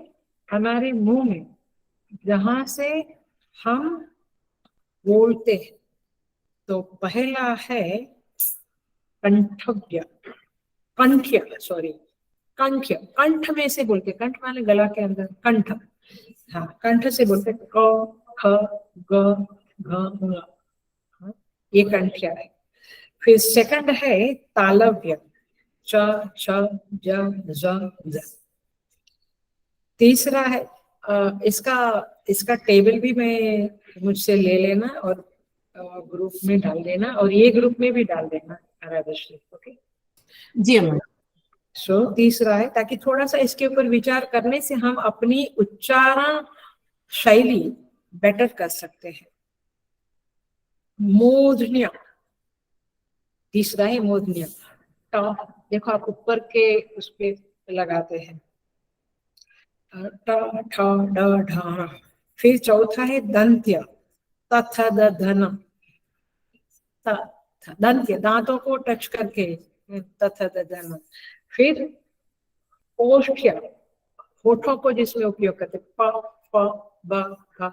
हमारे मुंह में जहां से हम बोलते हैं। तो पहला है कंठज्ञ, कंठ्य, सॉरी, कंठ। कंठ में से बोलते, कंठ माने गला के अंदर, कंठ। हाँ, कंठ से बोलते क, ख, ग, घ, ङ, ये कंठ्या है। फिर सेकंड है तालव्य, च, छ, ज, ज। तीसरा है इसका टेबल भी मैं मुझसे ले लेना और ग्रुप में डाल देना, और ये ग्रुप में भी डाल देना राधश्री। ओके जी अम्मा। सो तीसरा है, ताकि थोड़ा सा इसके ऊपर विचार करने से हम अपनी उच्चारण शैली बेटर कर सकते हैं। मूर्धन्य, तीसरा है मूर्धन्य। देखो आप ऊपर के उस पे लगाते हैं, ट, ठ, ड, ढ। फिर चौथा है दंत्य, तथ, द, धन। दंत्य, दांतों को टच करके, तथ, द, धन। फिर ओष्ठ्य, होठों को जिसमें उपयोग करते, प, फ, ब, भ।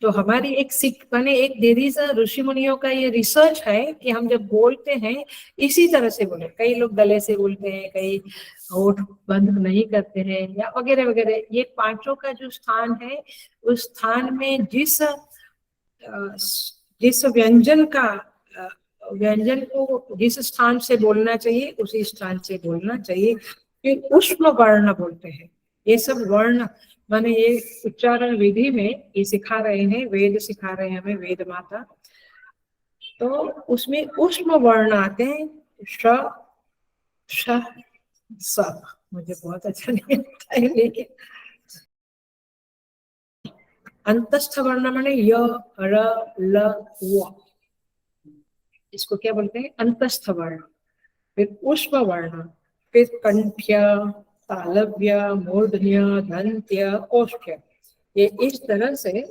तो हमारी एक सिख माने एक देरी से ऋषि मुनियों का ये रिसर्च है कि हम जब बोलते हैं इसी तरह से बोले। कई लोग गले से बोलते हैं, कई होठ बंद नहीं करते हैं, या वगैरह वगैरह। ये पांचों का जो स्थान है, उस स्थान में जिस व्यंजन को जिस स्थान से बोलना चाहिए उसी स्थान से बोलना चाहिए। फिर ऊष्म वर्ण बोलते हैं। ये सब वर्ण माने ये उच्चारण विधि में ये सिखा रहे हैं, वेद सिखा रहे हैं हमें, वेद माता। तो उसमें ऊष्म वर्ण आते हैं, श, श, स। मुझे बहुत अच्छा नहीं लगता है, लेकिन अंतस्थ वर्ण माने य, र, ल, व। इसको क्या बोलते हैं? अंतस्थ वर्ण। फिर ऊष्म वर्ण, फिर कंठ्य, तालव्य, मूर्धन्य, दंत्य, ओष्ठ्य। ये इस तरह से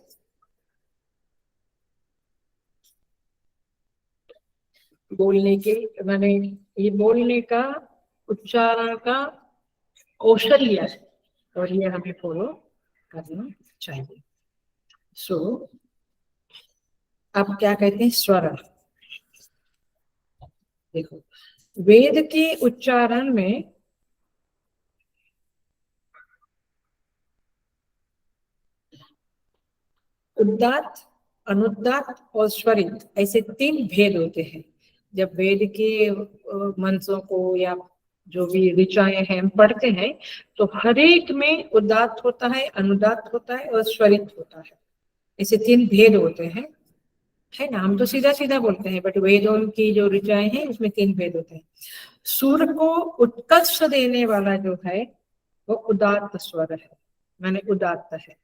बोलने के माने ये बोलने का उच्चारण का कौशल्य है, और ये हमें फॉलो करना चाहिए। सो अब क्या कहते हैं? स्वर। देखो वेद के उच्चारण में उदात्त, अनुदात्त और स्वरित, ऐसे 3 भेद होते हैं। जब वेद के मंत्रों को या जो भी ऋचाएं हैं हम पढ़ते हैं, तो हर एक में उदात्त होता है, अनुदात्त होता है और स्वरित होता है। ऐसे 3 भेद होते हैं, है ना। हम तो सीधा सीधा बोलते हैं, बट वेदों की जो ऋचाएं हैं उसमें 3 भेद होते हैं। सुर को उत्कर्ष देने वाला जो है वो उदात्त स्वर है, माने उदात्त है,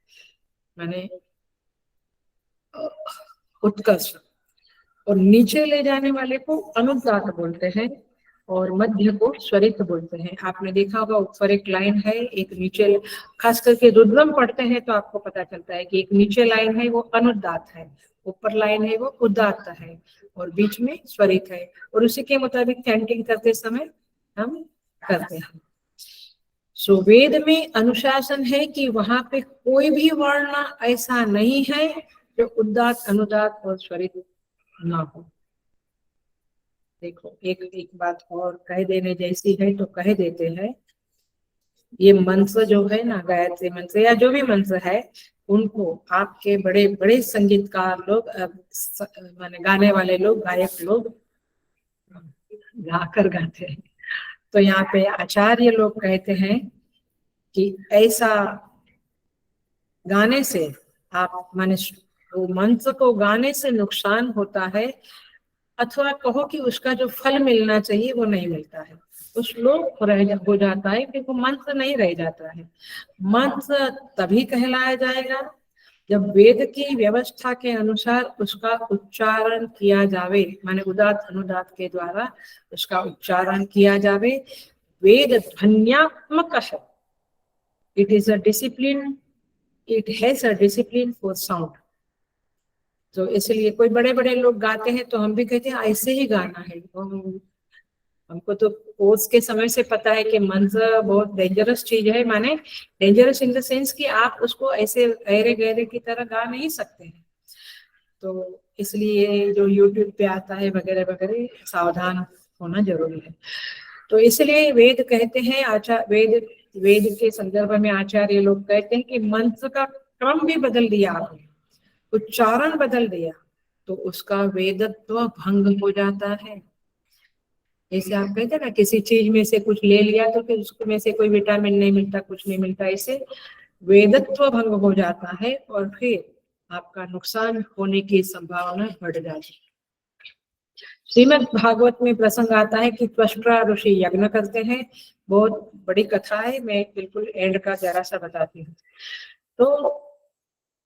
माने उत्कर्ष। और नीचे ले जाने वाले को अनुदात्त बोलते हैं, और मध्य को स्वरित बोलते हैं। आपने देखा होगा ऊपर एक लाइन है, एक नीचे, खास करके रुद्रम पढ़ते हैं तो आपको पता चलता है कि एक नीचे लाइन है वो अनुदात्त है, ऊपर लाइन है वो उदात्त है, और बीच में स्वरित है। और उसी के मुताबिक चैंटिंग करते समय हम करते हैं। सो वेद में अनुशासन है कि वहां पे कोई भी वर्ण ऐसा नहीं है जो उदात्त, अनुदात्त और स्वरित ना हो। देखो एक बात और कह देने जैसी है तो कह देते हैं। ये मंत्र जो है ना, गायत्री मंत्र या जो भी मंत्र है, उनको आपके बड़े बड़े संगीतकार लोग, माने गाने वाले लोग, गायक लोग गाकर गाते हैं। तो यहाँ पे आचार्य लोग कहते हैं कि ऐसा गाने से आप माने वो मंत्र को गाने से नुकसान होता है, अथवा कहो कि उसका जो फल मिलना चाहिए वो नहीं मिलता है, वो श्लोक हो जाता है, क्योंकि मंत्र नहीं रह जाता है। मंत्र तभी कहलाया जाएगा जब वेद की व्यवस्था के अनुसार उसका उच्चारण किया जावे, माने उदात्त अनुदात्त के द्वारा उसका उच्चारण किया जावे। वेद ध्वन्यात्मक है, it is a discipline, it has a discipline for sound. तो इसलिए कोई बड़े बड़े लोग गाते हैं तो हम भी कहते हैं ऐसे ही गाना है। हमको तो कोर्स के समय से पता है कि मंत्र बहुत डेंजरस चीज है, माने डेंजरस इन द सेंस कि आप उसको ऐसे गहरे गहरे की तरह गा नहीं सकते हैं। तो इसलिए जो यूट्यूब पे आता है वगैरह वगैरह, सावधान होना जरूरी है। तो इसलिए वेद कहते हैं, वेद के संदर्भ में आचार्य लोग कहते हैं कि मंत्र का क्रम भी बदल दिया आपने, उच्चारण बदल दिया, तो उसका वेदत्व भंग हो जाता है। जैसे आप कहते हैं ना, किसी चीज में से कुछ ले लिया तो फिर उसमें से कोई विटामिन नहीं मिलता, कुछ नहीं मिलता, ऐसे वेदत्व भंग हो जाता है और फिर आपका नुकसान होने की संभावना बढ़ जाती है। श्रीमद् भागवत में प्रसंग आता है कि त्वष्ट्रा ऋषि यज्ञ करते हैं, बहुत बड़ी कथा है, मैं बिल्कुल एंड का जरा सा बताती हूँ। तो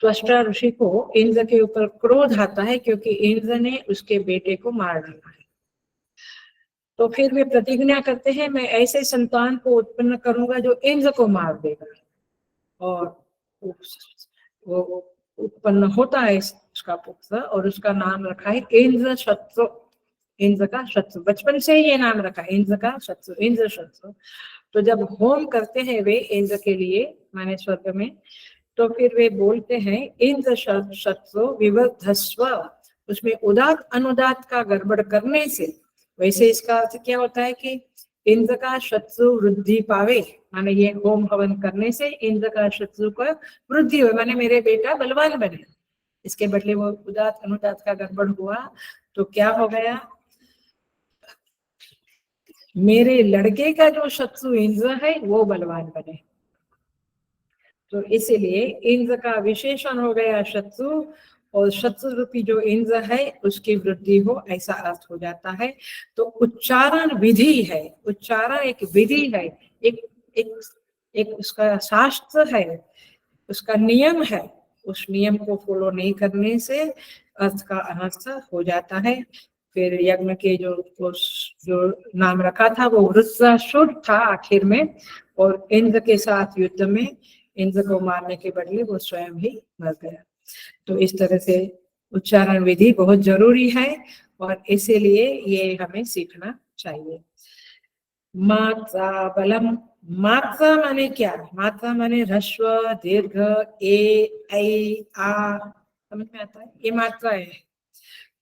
त्वष्ट्रा ऋषि को इंद्र के ऊपर क्रोध आता है क्योंकि इंद्र ने उसके बेटे को मार डाला है। तो फिर वे प्रतिज्ञा करते हैं, मैं ऐसे संतान को उत्पन्न करूंगा जो इंद्र को मार देगा। और वो उत्पन्न होता है उसका पुत्र, और उसका नाम रखा है इंद्र शत्रु। इंद्र का शत्रु, बचपन से ही ये नाम रखा है, इंद्र का शत्रु, इंद्र शत्रु। तो जब होम करते हैं वे इंद्र के लिए, माने स्वर्ग में, तो फिर वे बोलते हैं इंद्र शत्रु विवर्धस्व। उसमें उदात अनुदात का गड़बड़ करने से, वैसे इसका अर्थ क्या होता है कि इंद्र का शत्रु वृद्धि पावे, माने ये होम हवन करने से इंद्र का शत्रु को वृद्धि हो, माने मेरे बेटा बलवान बने। इसके बदले वो उदात अनुदात का गड़बड़ हुआ तो क्या हो गया, मेरे लड़के का जो शत्रु इंद्र है वो बलवान बने। तो इसीलिए इंद्र का विशेषण हो गया शत्रु, और शत्रु रूपी जो इंद्र है उसकी वृद्धि हो, ऐसा अर्थ हो जाता है। तो उच्चारण विधि है, उच्चारण एक विधि है, एक एक एक उसका शास्त्र है, उसका नियम है। उस नियम को फॉलो नहीं करने से अर्थ का अनर्थ हो जाता है। फिर यज्ञ के जो नाम रखा था वो वृत्रासुर था आखिर में, और इंद्र के साथ युद्ध में इंद्र को मारने के बदले वो स्वयं ही मर गया। तो इस तरह से उच्चारण विधि बहुत जरूरी है और इसीलिए ये हमें सीखना चाहिए। मात्रा बलम, मात्रा माने क्या, मात्रा माने ह्रस्व दीर्घ ए ऐ आ, समझ में आता है, ये मात्रा है।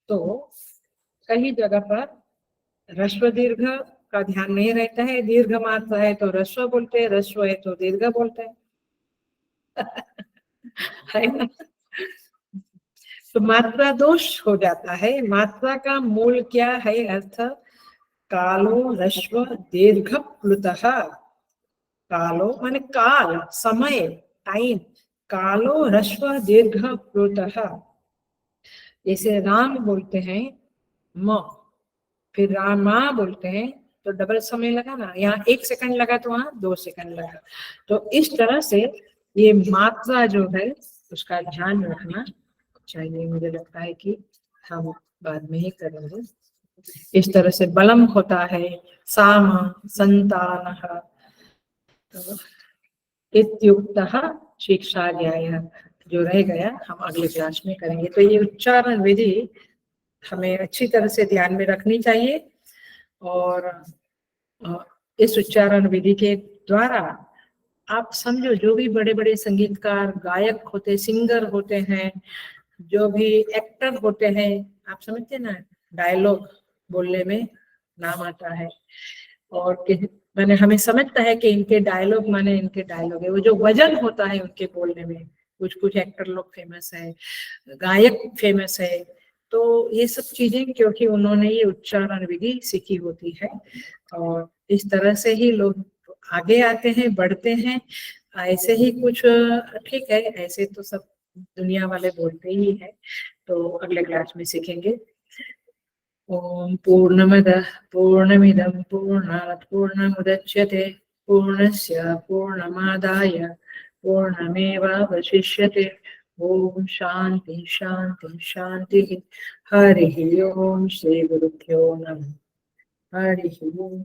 तो कई जगह पर ह्रस्व दीर्घ का ध्यान नहीं रहता है, दीर्घ मात्रा है तो ह्रस्व बोलते हैं, ह्रस्व है तो दीर्घ बोलते हैं है ना। तो मात्रा दोष हो जाता है। मात्रा का मूल क्या है अर्थ, कालो ह्रस्व दीर्घ प्लुतः। कालो माने काल, समय, टाइम, कालो ह्रस्व दीर्घ प्लुतः। जैसे राम बोलते हैं म, फिर रामा बोलते हैं तो डबल समय लगा ना, यहाँ 1 सेकंड लगा तो वहां 2 सेकंड लगा। तो इस तरह से ये मात्रा जो है उसका ध्यान रखना चाहिए। मुझे लगता है कि हम बाद में ही करेंगे। इस तरह से बलम होता है साम संतान इत्युक्तः शिक्षा ज्ञाय, जो रह गया हम अगले क्लास में करेंगे। तो ये उच्चारण विधि हमें अच्छी तरह से ध्यान में रखनी चाहिए, और इस उच्चारण विधि के द्वारा आप समझो जो भी बड़े बड़े संगीतकार गायक होते, सिंगर होते हैं, जो भी एक्टर होते हैं, आप समझते ना, डायलॉग बोलने में नाम आता है, और मैंने हमें समझता है कि इनके डायलॉग माने इनके डायलॉग है, वो जो वजन होता है उनके बोलने में। कुछ कुछ एक्टर लोग फेमस है, गायक फेमस है, तो ये सब चीजें क्योंकि उन्होंने ये उच्चारण विधि सीखी होती है, और इस तरह से ही लोग आगे आते हैं, बढ़ते हैं। ऐसे ही कुछ ठीक है, ऐसे तो सब दुनिया वाले बोलते ही है। तो अगले क्लास में सीखेंगे। ओम पूर्णमदः पूर्णमिदं पूर्णात् पूर्णमुदच्यते पूर्णस्य पूर्णमादाय पूर्णमेवावशिष्यते। ओम शांति शांति शांति। हरि ओम। श्री गुरुभ्यो नमः। हरि ओम।